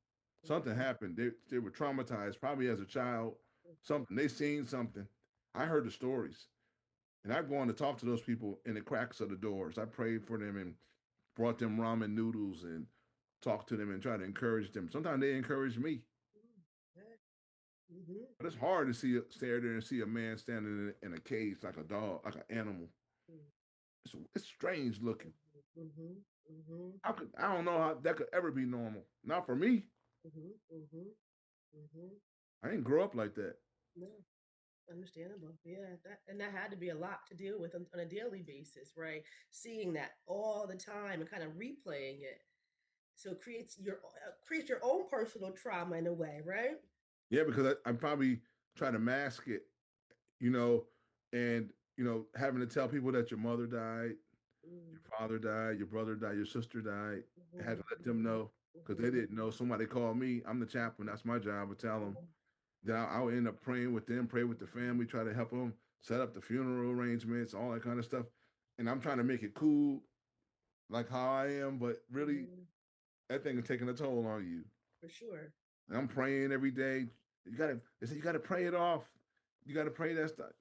Something happened. They were traumatized, probably as a child. Something they seen something. I heard the stories, and I go on to talk to those people in the cracks of the doors. I prayed for them and brought them ramen noodles and talked to them and tried to encourage them. Sometimes they encourage me. Hmm. But it's hard to stare there and see a man standing in a cage like a dog, like an animal. It's strange looking. Hmm. Hmm. I don't know how that could ever be normal. Not for me. Hmm. Hmm. Hmm. I didn't grow up like that. No, understandable. Yeah, that had to be a lot to deal with on a daily basis, right? Seeing that all the time and kind of replaying it, so it creates your own personal trauma in a way, right? Yeah, because I'm probably trying to mask it, you know, and having to tell people that your mother died, Mm. your father died, your brother died, your sister died. I had Mhm. to let them Mhm. know because they Mhm. didn't know. Somebody called me. I'm the chaplain. That's my job to tell them. Mhm. Then I'll end up praying with them, pray with the family, try to help them set up the funeral arrangements, all that kind of stuff. And I'm trying to make it cool, like how I am, but really Mhm. that thing is taking a toll on you. For sure. And I'm praying every day. They say you gotta pray it off. You gotta pray that stuff.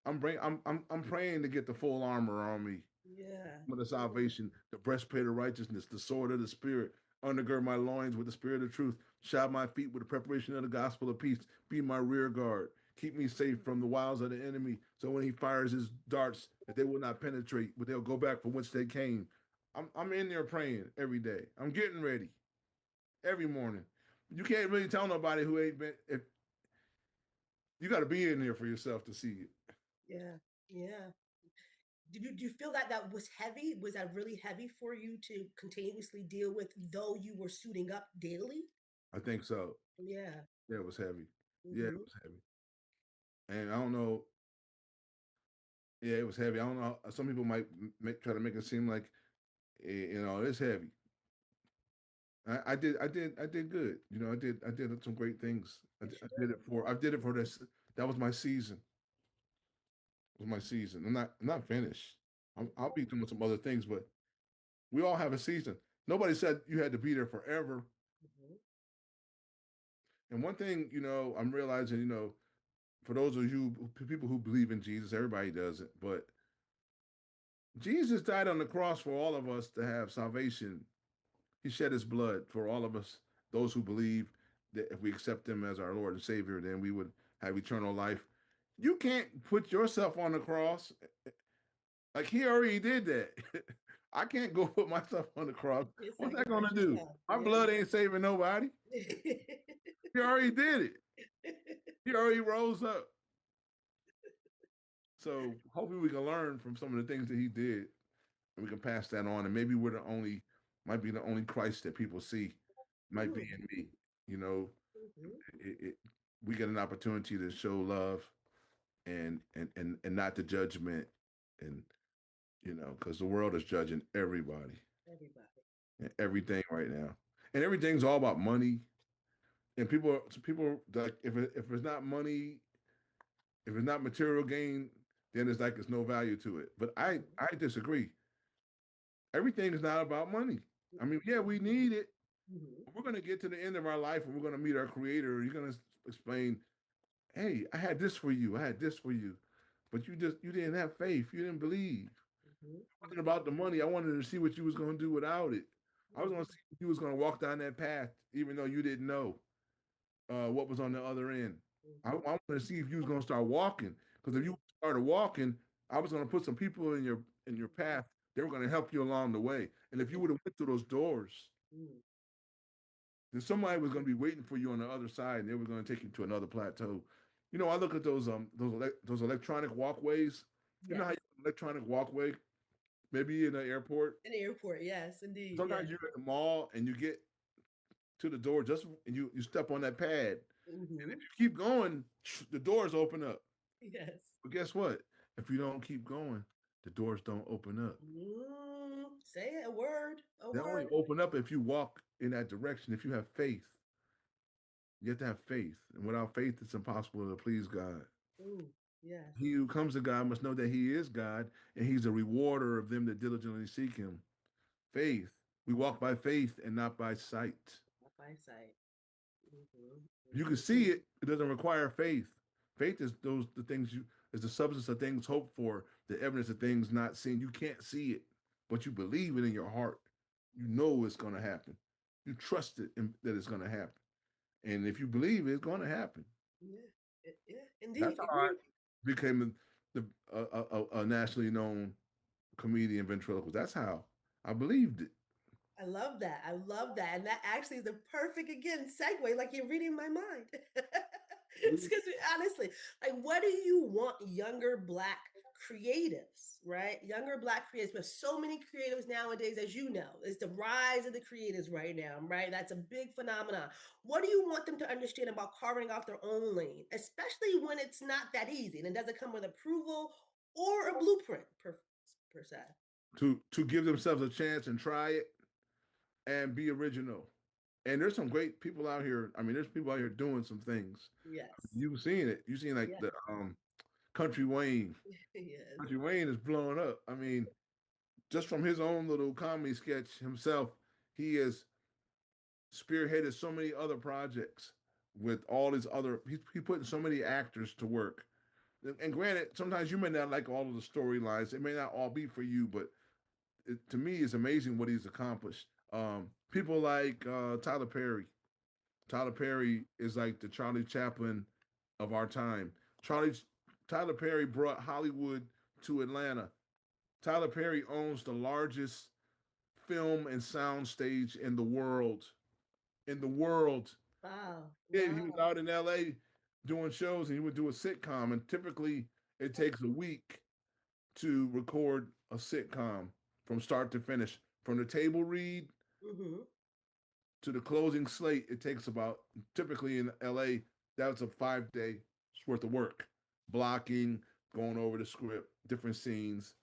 I'm praying to get the full armor on me. Yeah. Of the salvation, the breastplate of righteousness, the sword of the spirit, undergird my loins with the spirit of truth, shod my feet with the preparation of the gospel of peace, be my rear guard, keep me safe from the wiles of the enemy, so when he fires his darts, that they will not penetrate, but they'll go back from whence they came. I'm in there praying every day. I'm getting ready every morning. You can't really tell nobody who ain't been. If you got to be in there for yourself to see it. Yeah. Yeah. Do you feel that that was heavy? Was that really heavy for you to continuously deal with, though you were suiting up daily? I think so. Yeah. Yeah, it was heavy. Yeah, it Mm-hmm. was heavy. And I don't know. Yeah, it was heavy. I don't know. Some people might try to make it seem like it's heavy. I did good. I did some great things. For sure. I did it for this. That was my season. It was my season. I'm not finished. I'll be doing some other things, but we all have a season. Nobody said you had to be there forever. Mm-hmm. And one thing, I'm realizing, for those of you people who believe in Jesus, everybody doesn't, but Jesus died on the cross for all of us to have salvation. He shed his blood for all of us, those who believe that if we accept him as our Lord and Savior, then we would have eternal life. You can't put yourself on the cross. Like he already did that. I can't go put myself on the cross. You What's that gonna sacrifice do? yourself. My Yeah. blood ain't saving nobody. He already did it. He already rose up. So hopefully we can learn from some of the things that he did, and we can pass that on. And maybe might be the only Christ that people see, might be Mm, in me. You know, mhm. it we get an opportunity to show love and not the judgment, and because the world is judging everybody Everybody. and everything right now, and everything's all about money. And people like if it's not money, if it's not material gain, then it's like it's no value to it. But Mhm. I disagree. Everything is not about money. I mean, yeah, we need it. Mhm. We're going to get to the end of our life and we're going to meet our creator. You're going to explain, hey, I had this for you. I had this for you. But you didn't have faith. You didn't believe. Mhm. It wasn't Mhm. about the money. I wanted to see what you was going to do without it. I was going to Mhm. see if you was going to walk down that path, even though you didn't know what was on the other end. I Mhm. wanted to see if you was going to start walking. Because if Mm, you started walking, I was going to put some people in your mhm. path. They were going to help you along the way. And if you would have went through those doors, Mm. then somebody was going to be waiting for you on the other side, and they were going to take you to another plateau. I look at those electronic walkways. You know how Yes. you have an electronic walkway, maybe in an airport. In the airport. Yes, indeed. Sometimes Yes. you're at the mall and you get to the door and you step on that pad, and if Hmm. you keep going, the doors open up. Yes. But guess what? If you don't keep going, the doors don't open up. Say it, a word. A They only word. open up if you walk in that direction. If you have faith, you have to have faith, and without faith, it's impossible to please God. Mm. Yes. He who comes to God must know that he is God and he's a rewarder of them that diligently seek him. Faith. We walk by faith and not by sight. Not by sight. Hmm. You can see it, it doesn't require faith. Faith is the things you is the substance of things hoped for, the evidence of things not seen. You can't see it, but you believe it in your heart. You know it's gonna happen. You trust that it's gonna happen. And if you believe it, it's gonna happen. Yeah. Yeah. That's Indeed. how I Agree. became a nationally known comedian ventriloquist. That's how I believed it. I love that. I love that. And that actually is the perfect, again, segue, like you're reading my mind. Because honestly, like, what do you want younger Black creatives, right? Younger Black creatives, but so many creatives nowadays, as you know, it's the rise of the creatives right now, right? That's a big phenomenon. What do you want them to understand about carving off their own lane, especially when it's not that easy and it doesn't come with approval or a blueprint per se? To give themselves a chance and try it and be original. And there's some great people out here. I mean, there's people out here doing some things. Yes. You've seen it. You've seen like Yes. the Country Wayne. Yes. Country Wayne is blowing up. I mean, just from his own little comedy sketch himself, he has spearheaded so many other projects with all these other. He putting so many actors to work. And granted, sometimes you may not like all of the storylines. It may not all be for you, but to me, it's amazing what he's accomplished. People like Tyler Perry. Tyler Perry is like the Charlie Chaplin of our time. Charlie Tyler Perry brought Hollywood to Atlanta. Tyler Perry owns the largest film and sound stage in the world. In the world. Wow. Yeah, he was Wow. out in LA doing shows and he would do a sitcom. And typically it takes a week to record a sitcom from start to finish. From the table read Mm-hmm. to the closing slate, it takes about, typically in LA, that's a 5 day worth of work. Blocking, going over the script, different scenes.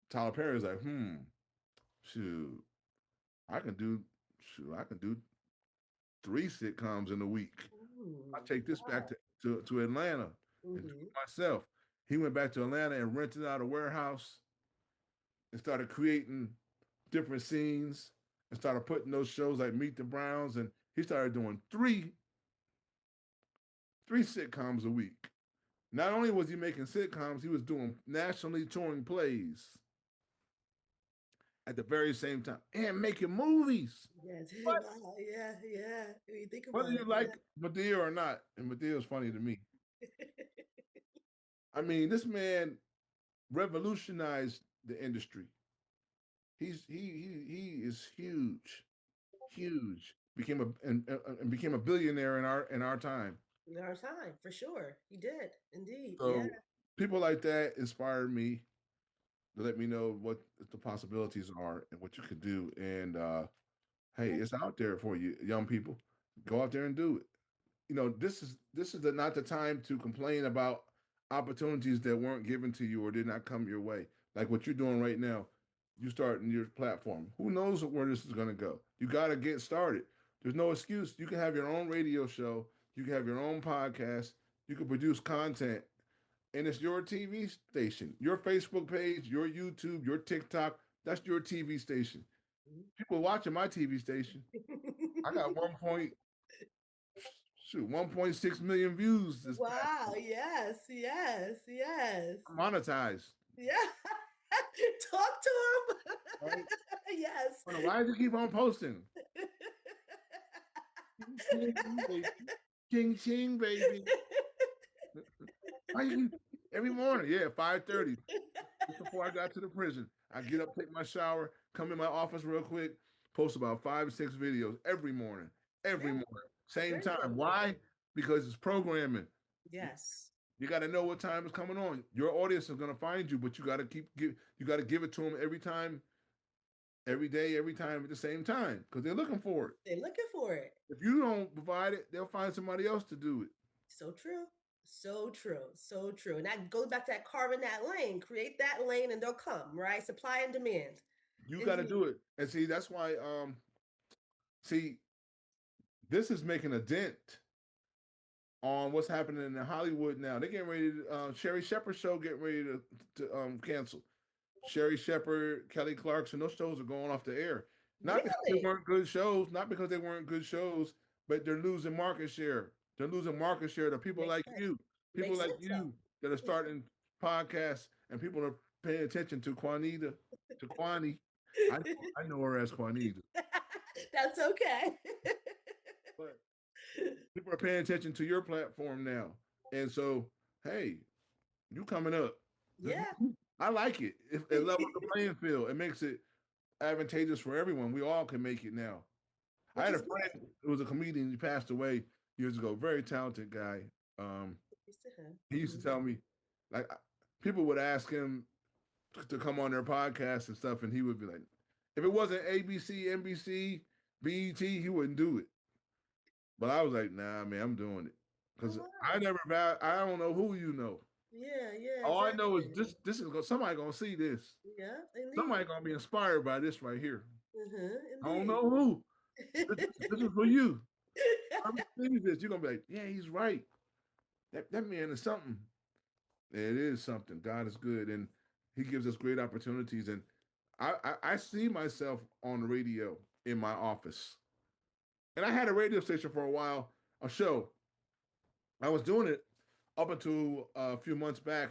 Tyler Perry's like, shoot, I can do I can do 3 sitcoms in a week. I Ooh, take this back wow. to Atlanta and do Mm-hmm. it myself. He went back to Atlanta and rented out a warehouse and started creating different scenes and started putting those shows like Meet the Browns, and he started doing three sitcoms a week. Not only was he making sitcoms, he was doing nationally touring plays at the very same time and making movies. Yes. What? Wow. Yeah. Yeah. When you think Whether about you it, like Medea or not, and Medea is funny to me. yeah. I mean, this man revolutionized the industry. He is huge, huge. Became and became a billionaire in our time. In our time, for sure. He did. Indeed. Yeah. So people like that inspired me to let me know what the possibilities are and what you could do. And hey, it's out there for you, young people. Go out there and do it. You know, this is not the time to complain about opportunities that weren't given to you or did not come your way. Like what you're doing right now, you starting your platform. Who knows where this is going to go? You got to get started. There's no excuse. You can have your own radio show. You can have your own podcast. You can produce content, and it's your TV station, your Facebook page, your YouTube, your TikTok. That's your TV station. People watching my TV station. I got 1.6 million views this past Wow. Yes. Yes. Yes. monetized. Yeah. Talk to him. Right? Yes. Why do you keep on posting? Ching ching, baby. Ching ching, baby. Why you every morning? Yeah, 5:30. Just before I got to the prison. I get up, take my shower, come in my office real quick, post about 5 or 6 videos every morning. Every Yeah. morning. Same Very time. good. Why? Because it's programming. Yes. You got to know what time is coming on. Your audience is going to find you, but you got to you got to give it to them every time, every day, every time at the same time because they're looking for it. They're looking for it. If you don't provide it, they'll find somebody else to do it. So true. So true. So true. And that goes back to that carving that lane. Create that lane and they'll come, right? Supply and demand. You got to Indeed. do it. And see, that's why see, this is making a dent on what's happening in Hollywood now. They're getting ready to Sherry Shepherd show getting ready to cancel. Sherry Shepherd, Kelly Clarkson, those shows are going off the air. Not because they Really? weren't good shows, not because they weren't good shows, but they're losing market share. They're losing market share to Makes sense. people Makes like sense you though. that are starting podcasts, and people are paying attention to Juanita, to Kwani. I I know her as Juanita, That's okay. but people are paying attention to your platform now, and so hey, you coming up. Yeah. I like it. It levels the playing field. It makes it advantageous for everyone. We all can make it now. I Which had a is friend great. who was a comedian. He passed away years ago. Very talented guy. Um, Peace to him. he used to tell me, like, people would ask him to come on their podcast and stuff, and he would be like, if it wasn't ABC, NBC, BET, he wouldn't do it. But I was like, nah, man, I'm doing it Oh because wow. I don't know who you know. Yeah, yeah, All I know is exactly. this is somebody gonna see this. Yeah, indeed. Somebody gonna be inspired by this right here. I don't Indeed. know who. This is for you. Whoever sees this, you're gonna be like, yeah, he's right. That man is something. It is something. God is good, and He gives us great opportunities. And I see myself on the radio in my office, and I had a radio station for a while, a show. I was doing it up until a few months back,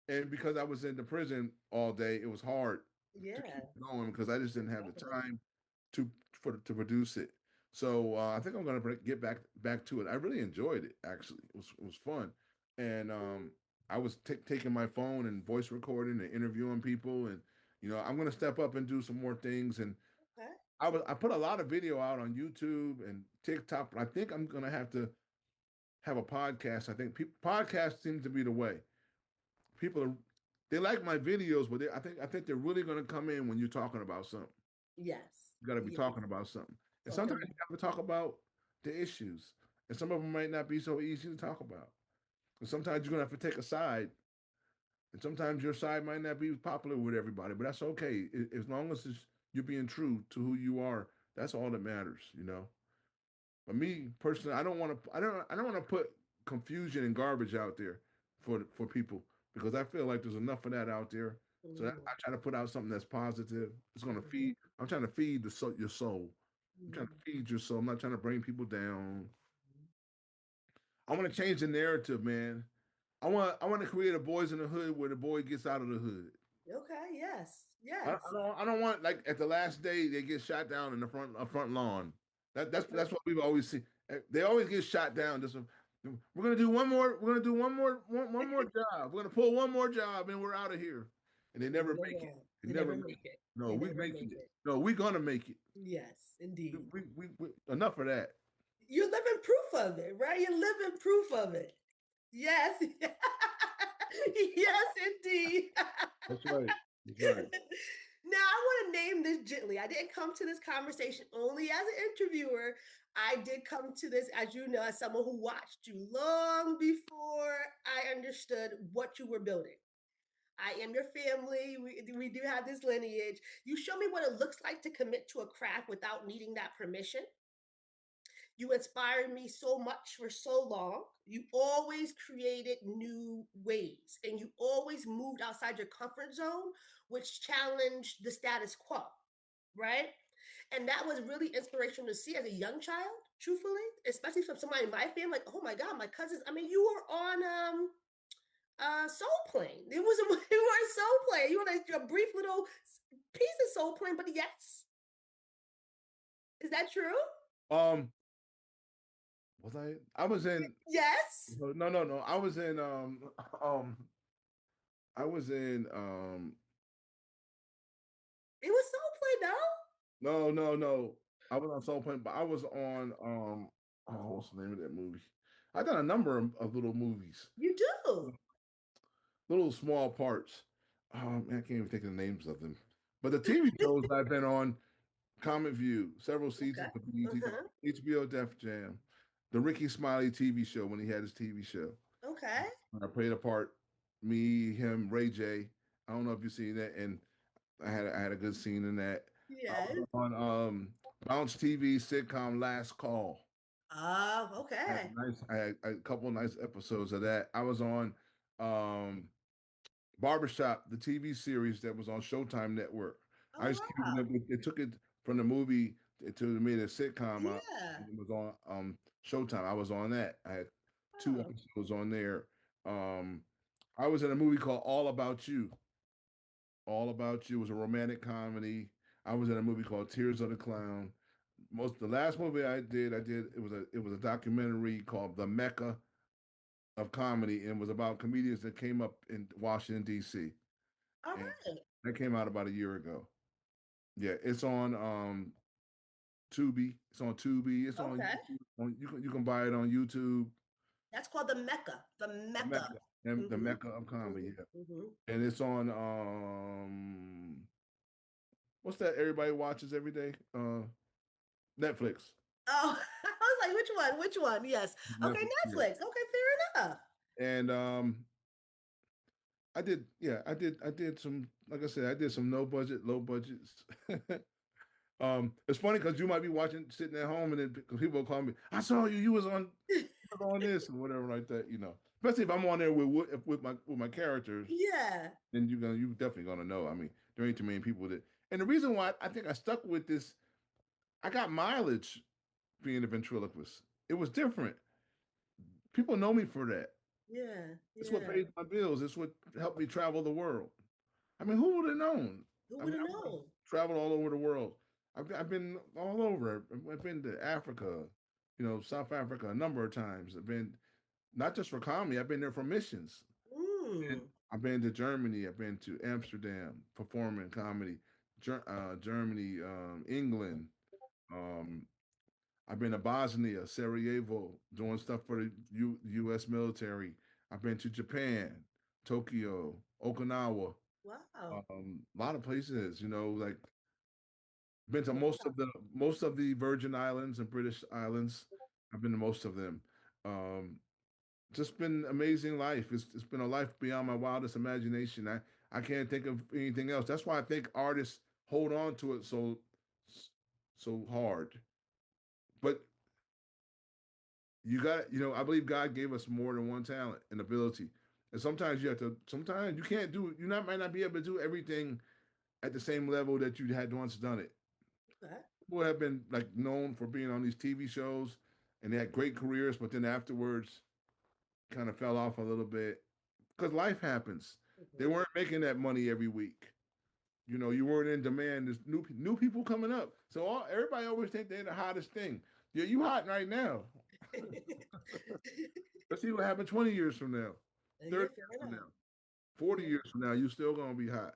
and because I was in the prison all day, it was hard to keep Yeah, going because I just didn't have the definitely. time to to produce it. So I think I'm gonna get back to it. I really enjoyed it. Actually, it was fun, and I was taking my phone and voice recording and interviewing people, and I'm gonna step up and do some more things. And Okay. I put a lot of video out on YouTube and TikTok, but I think I'm gonna have to have a podcast. I think podcasts seem to be the way. People are they like my videos, but I think they're really gonna come in when you're talking about something. Yes. You got to be Yes. talking about something, and sometimes Talking. you have to talk about the issues, and some of them might not be so easy to talk about. And sometimes you're gonna have to take a side, and sometimes your side might not be popular with everybody, but that's okay. As long as you're being true to who you are, that's all that matters, you know. But me personally, I don't want to put confusion and garbage out there for people because I feel like there's enough of that out there. So Mm-hmm. I try to put out something that's positive. It's gonna Mm-hmm. feed. I'm trying to feed your soul. I'm trying to Mm-hmm. feed your soul. I'm not trying to bring people down. I want to change the narrative, man. I want to create a boys in the hood where the boy gets out of the hood. Okay. Yes. I, Yes. I don't I don't want like at the last day they get shot down in the front lawn. That's what we've always seen. They always get shot down. We're gonna do one more. We're gonna do one more job. We're gonna pull one more job and we're out of here. And they never Never make it. will. They They never never make make it. it. No, They we never making make it. it. No, we gonna make it. Yes, indeed. Enough of that. You're living proof of it, right? You're living proof of it. Yes. Yes, indeed. That's right. That's right. Now, I want to name this gently. I didn't come to this conversation only as an interviewer. I did come to this, as you know, as someone who watched you long before I understood what you were building. I am your family. We do have this lineage. You show me what it looks like to commit to a craft without needing that permission. You inspired me so much for so long. You always created new ways and you always moved outside your comfort zone, which challenged the status quo, right? And that was really inspirational to see as a young child, truthfully, especially from somebody in my family. Like, oh my God, my cousins. I mean, you were on Soul Plane. It was a you were on Soul Plane. You were a brief little piece of Soul Plane, but yes. Is that true? Um, was I was in Yes. no. Um I was in It was Soul Plane, no? no. I was on Soul Plane, but I was on what's the name of that movie? I done a number of little movies, You do. little small parts. Man, I can't even think of the names of them. But the TV shows I've been on, Comet View, several Okay. seasons of BET, Uh-huh. HBO Def Jam, the Ricky Smiley TV show when he had his TV show. Okay. I played a part, me, him, Ray J. I don't know if you've seen that, and I had a good scene in that. I Yes. was on Bounce TV sitcom Last Call. Oh, I had okay. a couple of nice episodes of that. I was on um Barbershop, the TV series that was on Showtime Network. Oh, Ice Cube, wow. they took it from the movie to made a sitcom. Yeah. It was on Showtime. I was on that. I had two Oh. episodes on there. Um, I was in a movie called All About You. All About You was a romantic comedy. I was in a movie called Tears of the Clown. The last movie I did it was a documentary called The Mecca of Comedy, and it was about comedians that came up in Washington D.C. All And right. that came out about a year ago. Yeah, it's on Tubi. It's on Tubi. It's on Okay. YouTube. You can buy it on YouTube. That's called the Mecca. The The Mecca. Mecca, the Mm-hmm. Mecca of comedy. Yeah, Mm-hmm. Mm-hmm. and it's on what's that everybody watches every day? Netflix. Oh, I was like, which one? Which one? Yes. Okay, Netflix. Yeah. Netflix. Okay, fair enough. And I did some like I said, I did some no budget, low budgets. It's funny because you might be watching sitting at home and then people will call me, I saw you, you was on this or whatever like that, you know. Especially if I'm on there with my characters, Yeah. then you definitely gonna know. I mean, there ain't too many people that and the reason why I think I stuck with this, I got mileage being a ventriloquist. It was different. People know me for that. Yeah. It's what Yeah. pays my bills. It's what helped me travel the world. I mean, who would have known? Who I would mean, have I would have known? traveled all over the world. I've been all over. I've been to Africa, South Africa a number of times. I've been not just for comedy. I've been there for missions. And Mm. I've been to Germany. I've been to Amsterdam performing comedy. Germany, England. Um, I've been to Bosnia, Sarajevo, doing stuff for the U.S. military. I've been to Japan, Tokyo, Okinawa, Wow. a lot of places. Like been to Yeah. most of the Virgin Islands and British Islands. I've been to most of them. Um, just been amazing life. It's been a life beyond my wildest imagination. I can't think of anything else. That's why I think artists hold on to it so hard. But I believe God gave us more than one talent and ability. And sometimes you can't do you not might not be able to do everything at the same level that you had once done it. Okay. People have been like known for being on these TV shows and they had great careers, but then afterwards kind of fell off a little bit because life happens. They Mhm. weren't making that money every week. You weren't in demand. There's new people coming up, so everybody always think they're the hottest thing. Yeah, you hot right now. Let's see what happens 20 years from now, Yeah, 30 fair years from enough. now, 40 Yeah. years from now. You still gonna be hot.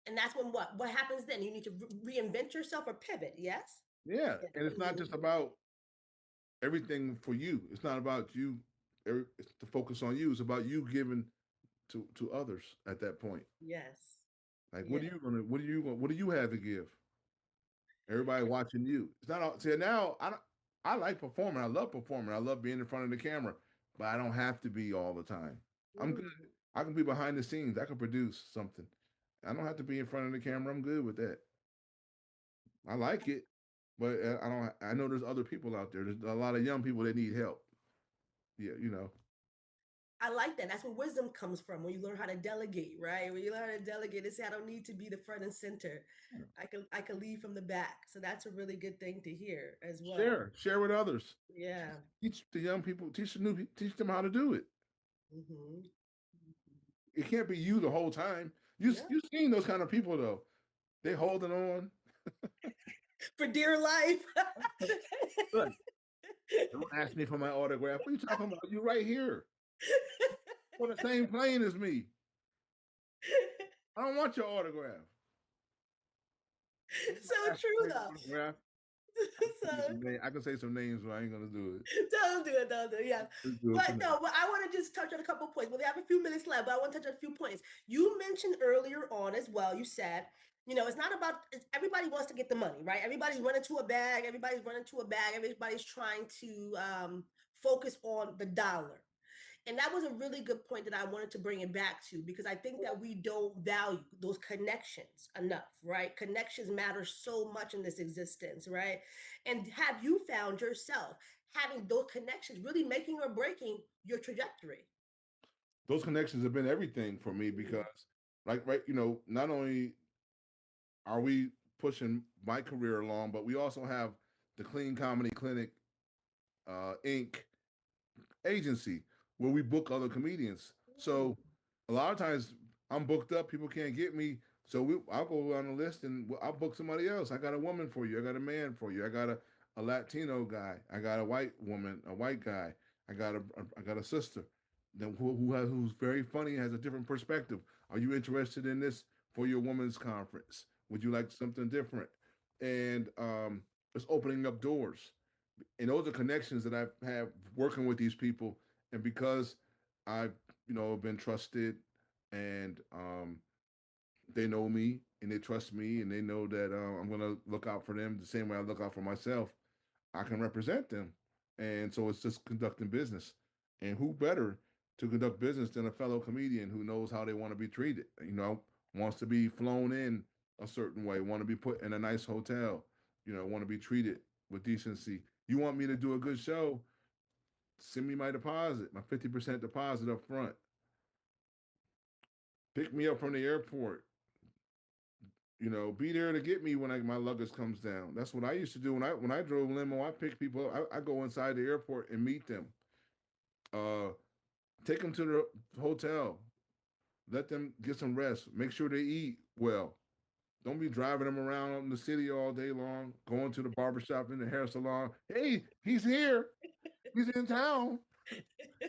And that's when what happens then? You need to reinvent yourself or pivot. Yes. Yeah, Yeah. and it's not Mhm. just about everything for you. It's not about you. It's to focus on you. It's about you giving to others at that point. Yes. Like, Yeah. what do you have to give? Everybody watching you. It's not all. See, now I like performing. I love performing. I love being in front of the camera, but I don't have to be all the time. I'm good. Mm. I can be behind the scenes. I can produce something. I don't have to be in front of the camera. I'm good with that. I like it, but I don't. I know there's other people out there. There's a lot of young people that need help. Yeah, I like that. That's where wisdom comes from. When you learn how to delegate, right? When you learn how to delegate, and say, I don't need to be the front and center. I can lead from the back. So that's a really good thing to hear as well. share with others. Yeah. Teach the young people. Teach them how to do it. Hmm. It can't be you the whole time. No. You've seen those kind of people though. They holding on. For dear life. Look, don't ask me for my autograph. What are you talking about? You right here on the same plane as me. I don't want your autograph. Don't So ask true for your though. autograph. So I can say some names, but I ain't gonna do it. don't do it, don't do it. Yeah. Let's do it But tonight. no, but I want to just touch on a couple of points. Well, we have a few minutes left, but I want to touch on a few points. You mentioned earlier on as well, you said, it's not about everybody wants to get the money, right? Everybody's running to a bag, everybody's trying to focus on the dollar. And that was a really good point that I wanted to bring it back to because I think that we don't value those connections enough, right? Connections matter so much in this existence, right? And have you found yourself having those connections really making or breaking your trajectory? Those connections have been everything for me Mhm. because, like, right, not only are we pushing my career along, but we also have the Clean Comedy Clinic Inc. agency where we book other comedians. Mm. So a lot of times I'm booked up, people can't get me. So I'll go on the list and I'll book somebody else. I got a woman for you. I got a man for you. I got a Latino guy. I got a white woman, a white guy. I got a sister who's very funny, has a different perspective. Are you interested in this for your women's conference? Would you like something different? And it's opening up doors, and those are connections that I've had working with these people. And because I've been trusted, and they know me and they trust me and they know that I'm gonna look out for them the same way I look out for myself. I can represent them, and so it's just conducting business. And who better to conduct business than a fellow comedian who knows how they want to be treated? Wants to be flown in a certain way, want to be put in a nice hotel, want to be treated with decency. You want me to do a good show? Send me my deposit, my 50% deposit up front. Pick me up from the airport. Be there to get me when my luggage comes down. That's what I used to do when I drove limo. I pick people up. I go inside the airport and meet them. Uh, Take them to the hotel. Let them get some rest. Make sure they eat well. Don't be driving them around in the city all day long. Going to the barbershop and the hair salon. Hey, he's here. He's in town.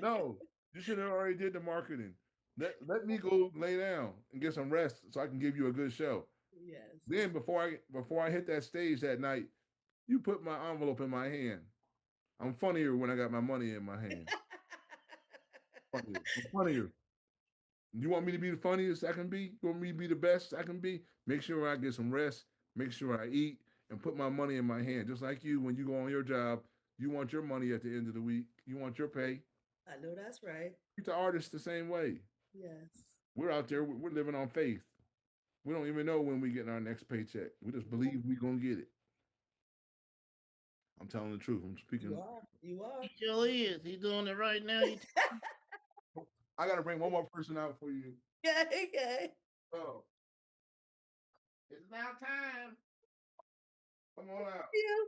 No, you should have already did the marketing. Let me go lay down and get some rest so I can give you a good show. Yes. Then before I hit that stage that night, you put my envelope in my hand. I'm funnier when I got my money in my hand. Funnier. I'm funnier. You want me to be the funniest I can be? You want me to be the best I can be? Make sure I get some rest. Make sure I eat and put my money in my hand. Just like you, when you go on your job, you want your money at the end of the week. You want your pay. I know that's right. Treat the artists the same way. Yes. We're out there. We're living on faith. We don't even know when we get our next paycheck. We just believe we're gonna get it. I'm telling the truth. I'm You speaking. are. You are. He sure is. He doing it right now. I gotta bring one more person out for you. Okay, okay. Oh, It's about time. come on out. You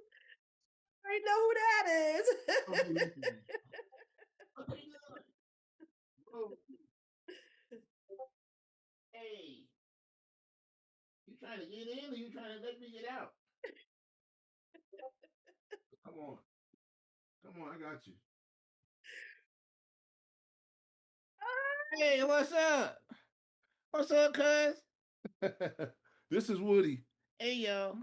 already know who that Oh, who is. this is? What you doing? Oh, Hey, you trying to get in or you trying to let me get out? come on. Come on, I got you. Hey, what's up? What's up, cuz? This is Woody. Hey, y'all.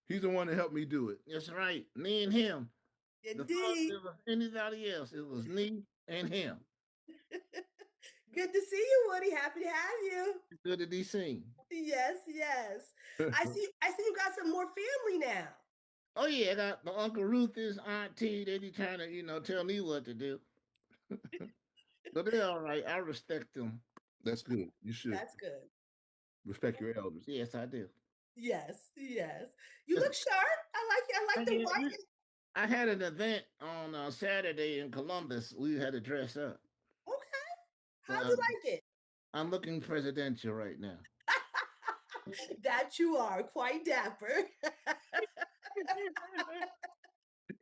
He's the one that helped me do it. That's right. Me and him. The fuck Indeed. it was anybody else. It was me and him. Good to see you, Woody. Happy to have you. Good to be seen. Yes, yes. I see you got some more family now. Oh yeah, I got my Uncle Ruth's auntie. They be trying to, tell me what to do. But they're all right. I respect them. That's good. You should That's good. respect your elders. Yes, I do. Yes, yes. You Yes, look sharp. I like the yeah, white. I had an event on Saturday in Columbus. We had to dress up. Okay. So How'd you like it? I'm looking presidential right now. That you are quite dapper.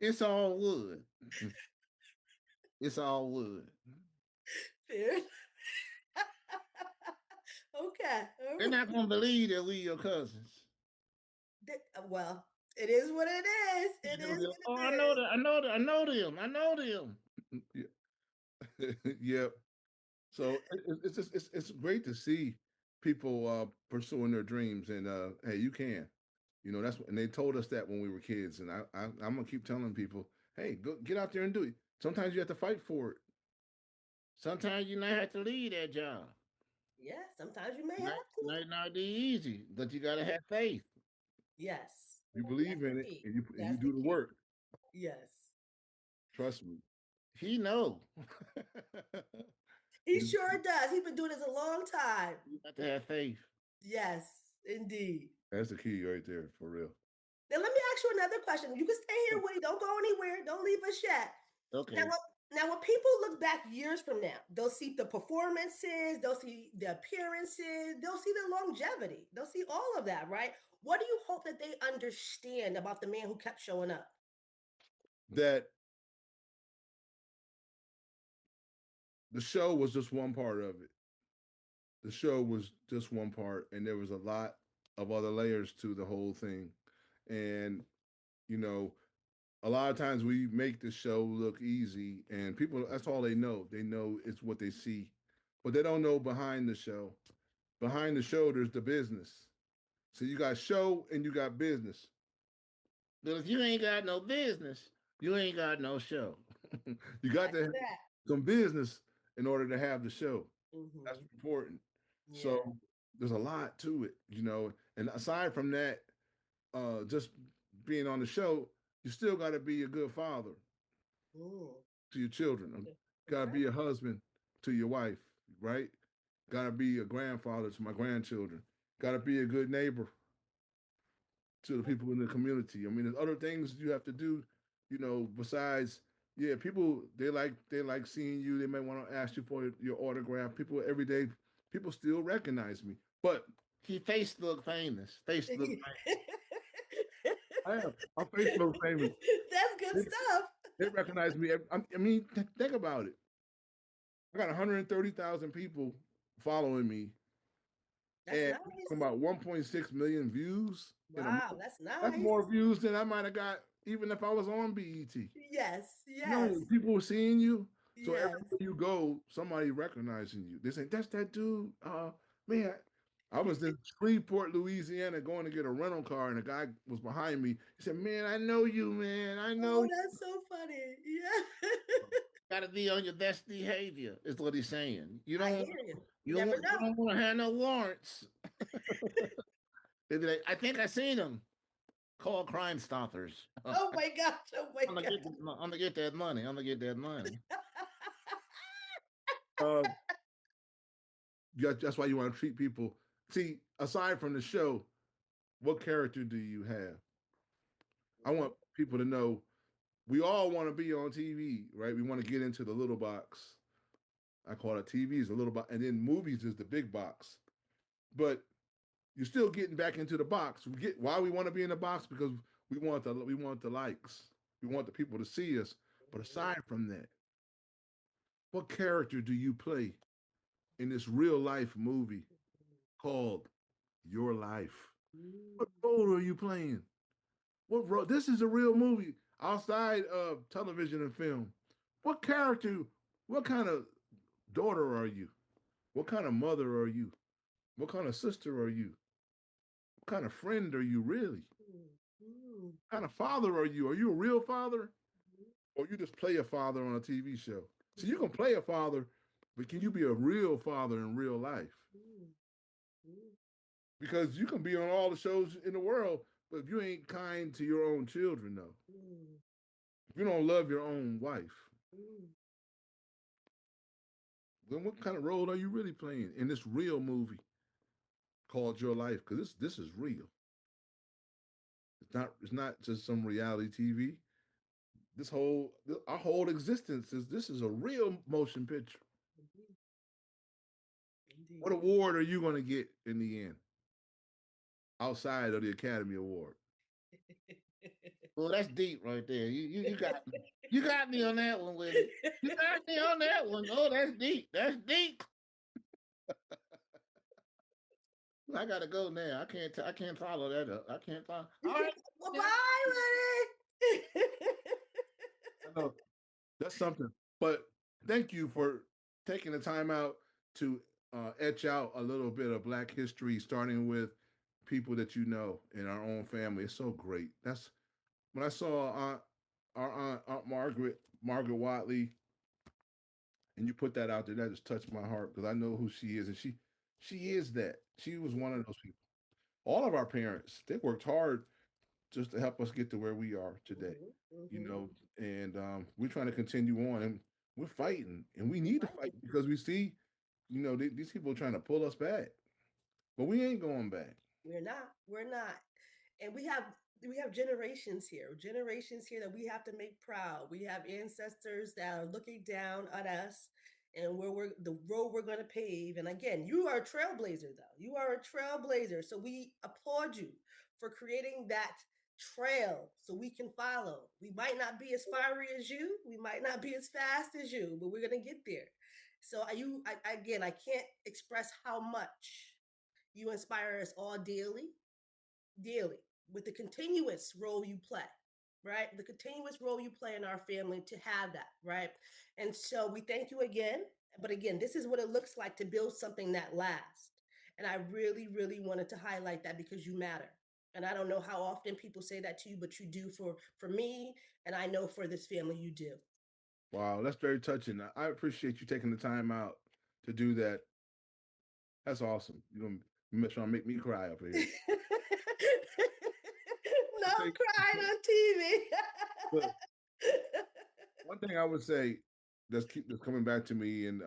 It's all wood. It's all wood. Fair. Okay. All They're right. not gonna believe that we your cousins. Well, it is what it is. It is Oh, what I it know is. that. I know that. I know them. I know them. Yeah. Yep. So it's just it's great to see people pursuing their dreams, and hey, you can. That's what, and they told us that when we were kids, and I'm gonna keep telling people, hey, go get out there and do it. Sometimes you have to fight for it. Sometimes you not have to leave that job. Yeah, sometimes you may have Might to. might not be easy, but you gotta have faith. Yes. You That's believe the in it, key. and you That's the do the key. work. Yes. Trust me. He know. He You, sure does. He's been doing this a long time. You got to have faith. Yes, indeed. that's the key right there, for real. Now let me ask you another question. You can stay here, Woody. Don't go anywhere. Don't leave us yet. Now, Okay. when people look back years from now, they'll see the performances, they'll see the appearances, they'll see the longevity, they'll see all of that, right? What do you hope that they understand about the man who kept showing up? That the show was just one part of it. The show was just one part, and there was a lot of other layers to the whole thing. And you know, a lot of times we make the show look easy, and people, that's all they know. They know it's what they see, but they don't know behind the show. Behind the show, there's the business. So you got show and you got business. But if you ain't got no business, you ain't got no show. You got Like to have that. some business in order to have the show. That's Hmm. important. Yeah. So there's a lot to it. And aside from that, just being on the show, you still got to be a good father Mm. to your children. Got to Okay. be a husband to your wife, right? Got to be a grandfather to my grandchildren. Got to be a good neighbor to the people in the community. I mean, there's other things you have to do, besides, yeah, people they like seeing you. They may want to ask you for your autograph. People every day, people still recognize me. But He Facebook famous. Facebook I am. I'm Facebook famous. That's good They, stuff. they recognize me. I mean, think about it. I got 130,000 people following me, That's and we're talking nice. about 1.6 million views in a month. Wow, that's That's nice. more views than I might have got even if I was on BET. Yes, No, yes, people seeing you. So yes. everywhere you go, somebody recognizing you. They say, "That's that dude." Man, I was in Shreveport, Louisiana, going to get a rental car, and a guy was behind me. He said, "Man, I know you, man. I know Oh, you." that's so funny. Yeah. Got to be on your best behavior, is what he's saying. I hear you. You You don't never want, you know. don't want to have no warrants. They'd be like, I think I seen him. Call Crime Stoppers. I'm Oh my gosh. Oh my gonna gosh. get, I'm gonna get that money. I'm gonna get that money. Uh, that's why you want to treat people. See, aside from the show, what character do you have? I want people to know we all want to be on TV, right? We want to get into the little box. I call it TV is a little box, and then movies is the big box. But you're still getting back into the box. We get why we want to be in the box because we want the likes. We want the people to see us. But aside from that, what character do you play in this real life movie called Your Life? What role are you playing? What role? This is a real movie outside of television and film. What character? What kind of daughter are you? What kind of mother are you? What kind of sister are you? What kind of friend are you really? What kind of father are you? Are you a real father? Or you just play a father on a TV show? So you can play a father, but can you be a real father in real life? Because you can be on all the shows in the world, but if you ain't kind to your own children, though, if you don't love your own wife, then what kind of role are you really playing in this real movie called Your Life? Because this is real. It's not just some reality TV. Our whole existence is this is a real motion picture. What Indeed. award are you going to get in the end outside of the Academy Award? Well, that's deep right there. You got me. You got me on that one, Willie. You got me on that one. Oh, that's deep. That's deep. I gotta go now. I can't follow that up. I can't follow. All right. Well, Yeah. bye, Lenny. I know that's something. But thank you for taking the time out to etch out a little bit of Black history, starting with people that you know in our own family. It's so great. That's when I saw our Aunt Margaret Watley, and you put that out there. That just touched my heart because I know who she is, and she is that. She was one of those people. All of our parents, they worked hard just to help us get to where we are today. You know, and we're trying to continue on, and we're fighting, and we need to fight because we see, these people are trying to pull us back, but we ain't going back. We're not. We're not. And we have generations here that we have to make proud. We have ancestors that are looking down on us and where we're the road we're going to pave. And again, you are a trailblazer though. You are a trailblazer. So we applaud you for creating that trail so we can follow. We might not be as fiery as you, we might not be as fast as you, but we're going to get there. So again, I can't express how much you inspire us all daily, with the continuous role you play, right? The continuous role you play in our family to have that, right? And so we thank you again. But again, this is what it looks like to build something that lasts. And I really, really wanted to highlight that because you matter. And I don't know how often people say that to you, but you do for me, and I know for this family you do. Wow, that's very touching. I appreciate you taking the time out to do that. That's awesome. You're trying to make me cry up here. No One thing, crying on TV. look, one thing I would say that's coming back to me, and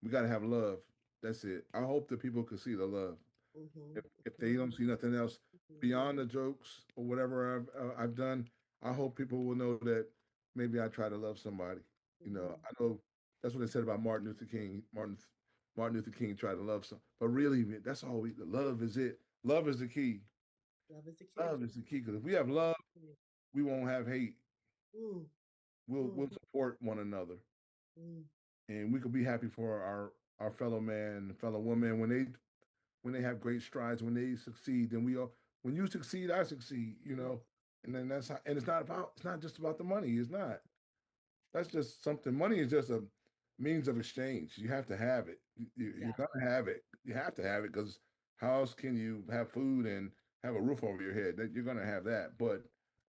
we got to have love. That's it. I hope that people can see the love. If they don't see nothing else beyond the jokes or whatever I've done, I hope people will know that maybe I try to love somebody. I know that's what they said about Martin Luther King. Martin Luther King tried to love some, but really, man, that's all we. Love is it. Love is the key. Love is the key. Love is the key because if we have love, we won't have hate. Mm, We'll mm, support one another, mm. and we could be happy for our fellow man, fellow woman when they have great strides, when they succeed. Then we all when you succeed, I succeed. And then that's how. And it's not just about the money. It's not. That's just something. Money is just a means of exchange. You have to have it. You're Exactly. gonna have it. You have to have it because How else can you have food and have a roof over your head? That you're gonna have that, but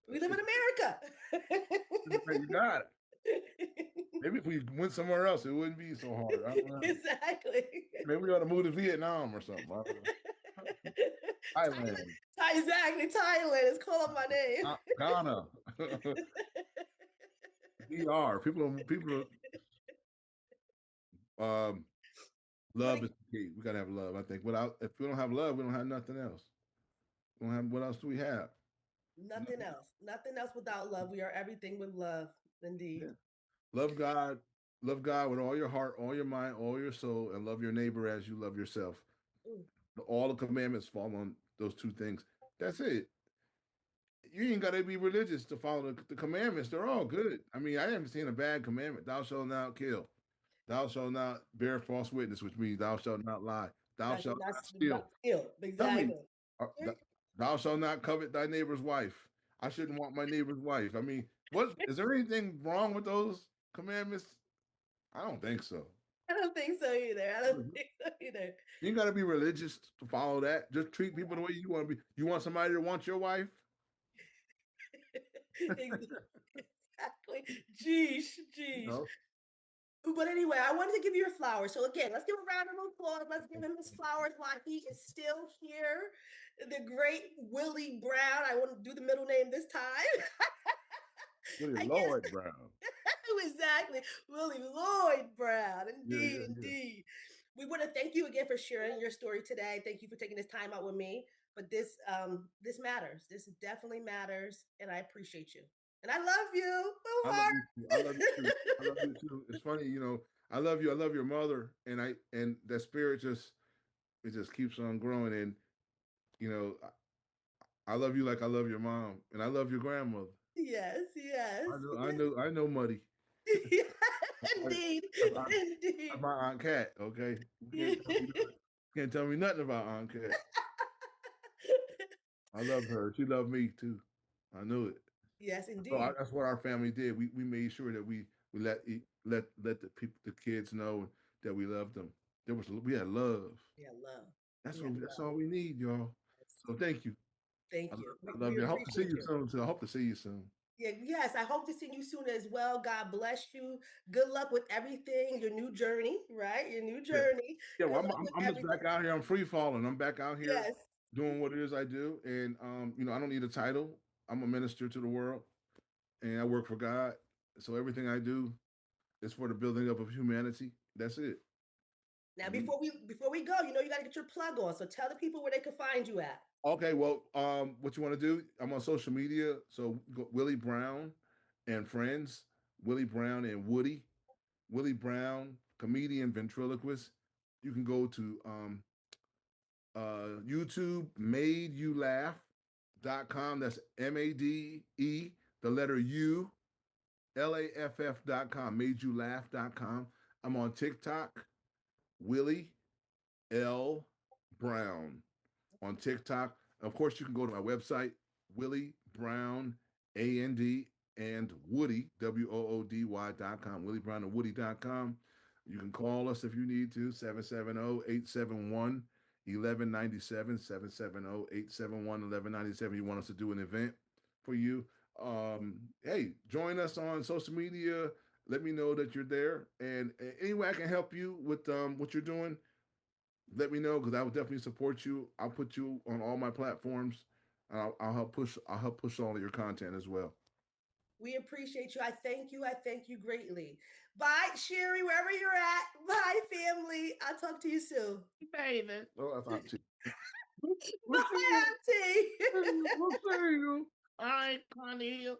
We live in it's, America. you got it. Maybe if we went somewhere else, it wouldn't be so hard. I don't know. Exactly. Maybe we ought to move to Vietnam or something. I don't know. Thailand, Exactly. Thailand is calling my name. Ghana, DR. Um, But love is the key. We gotta have love. I think without if we don't have love, we don't have nothing else. We don't have what else do we have? nothing else. Nothing else without love. We are everything with love. Indeed. Yeah. Love God. Love God with all your heart, all your mind, all your soul, and love your neighbor as you love yourself. Ooh, All the commandments fall on those two things. That's it. You ain't got to be religious to follow the commandments. They're all good. I mean, I haven't seen a bad commandment. Thou shalt not kill. Thou shalt not bear false witness, which means thou shalt not lie. Thou shalt not that's steal. not skill. Tell me, Exactly. thou shalt not covet thy neighbor's wife. I shouldn't want my neighbor's wife. I mean, what is there anything wrong with those commandments? I don't think so. I don't think so either. I don't think so either. You ain't got to be religious to follow that. Just treat people the way you want to be. You want somebody to want your wife? Exactly. Jeesh, jeesh. No. But anyway, I wanted to give you your flowers. So again, let's give a round of applause. Let's give him his flowers while he is still here. The great Willie Brown. I want to do the middle name this time. Willie I Lloyd guess Brown. exactly. Willie Lloyd Brown. Yeah, Indeed, yeah, yeah. indeed. We want to thank you again for sharing your story today. Thank you for taking this time out with me. But this matters. This definitely matters, and I appreciate you. And I love you. I love you too. I love you too. I love you too. It's funny, I love you. I love your mother, and that spirit just keeps on growing. And you know, I love you like I love your mom, and I love your grandmother. Yes, yes, yes. I know, Muddy. That's Indeed, my, indeed. that's my Aunt Cat. Okay, can't tell me nothing about Aunt Cat. I loved her. She loved me too. I knew it. Yes, So indeed. that's what our family did. We made sure that we let the kids know that we loved them. We had love. Yeah, love. That's We what have that's love. all we need, y'all. Yes. So thank you. Thank you. I We love you. I hope to see appreciate you you. soon. Too. I hope to see you soon. Yeah, yes, I hope to see you soon as well. God bless you. Good luck with everything, your new journey, right? Your new Yeah, journey. yeah. Good Well, luck with I'm just everything. back out here. I'm free falling. I'm back out here Yes. doing what it is I do, and I don't need a title. I'm a minister to the world, and I work for God. So everything I do is for the building up of humanity. That's it. Now We before we go, you got to get your plug on. So tell the people where they can find you at. Okay, well, what you want to do? I'm on social media, so go Willie Brown and friends, Willie Brown and Woody, Willie Brown, comedian, ventriloquist. You can go to YouTube, madeyouLaugh.com. That's MADE, the letter U, LAFF.com, madeyouLaugh.com. I'm on TikTok, Willie L. Brown on TikTok. Of course, you can go to my website, Willie Brown, AND, and Woody, WOODY.com, Willie Brown and Woody.com. You can call us if you need to, 770-871-1197, 770-871-1197. You want us to do an event for you. Hey, join us on social media. Let me know that you're there. And any way I can help you with what you're doing, let me know because I will definitely support you. I'll put you on all my platforms. And I'll help push. I'll help push all of your content as well. We appreciate you. I thank you. I thank you greatly. Bye, Sherry, wherever you're at. Bye, family. I'll talk to you soon. David. Oh, that's not too. We'll see Bye, you. Auntie. We'll see you. All right, Cornelia.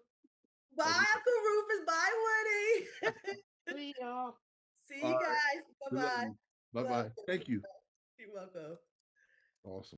Bye, Okay. Uncle Rufus. Bye, Woody. See y'all. See All you right. guys. We love Bye-bye. you. Bye Love bye. you. Thank you. You're welcome. Awesome.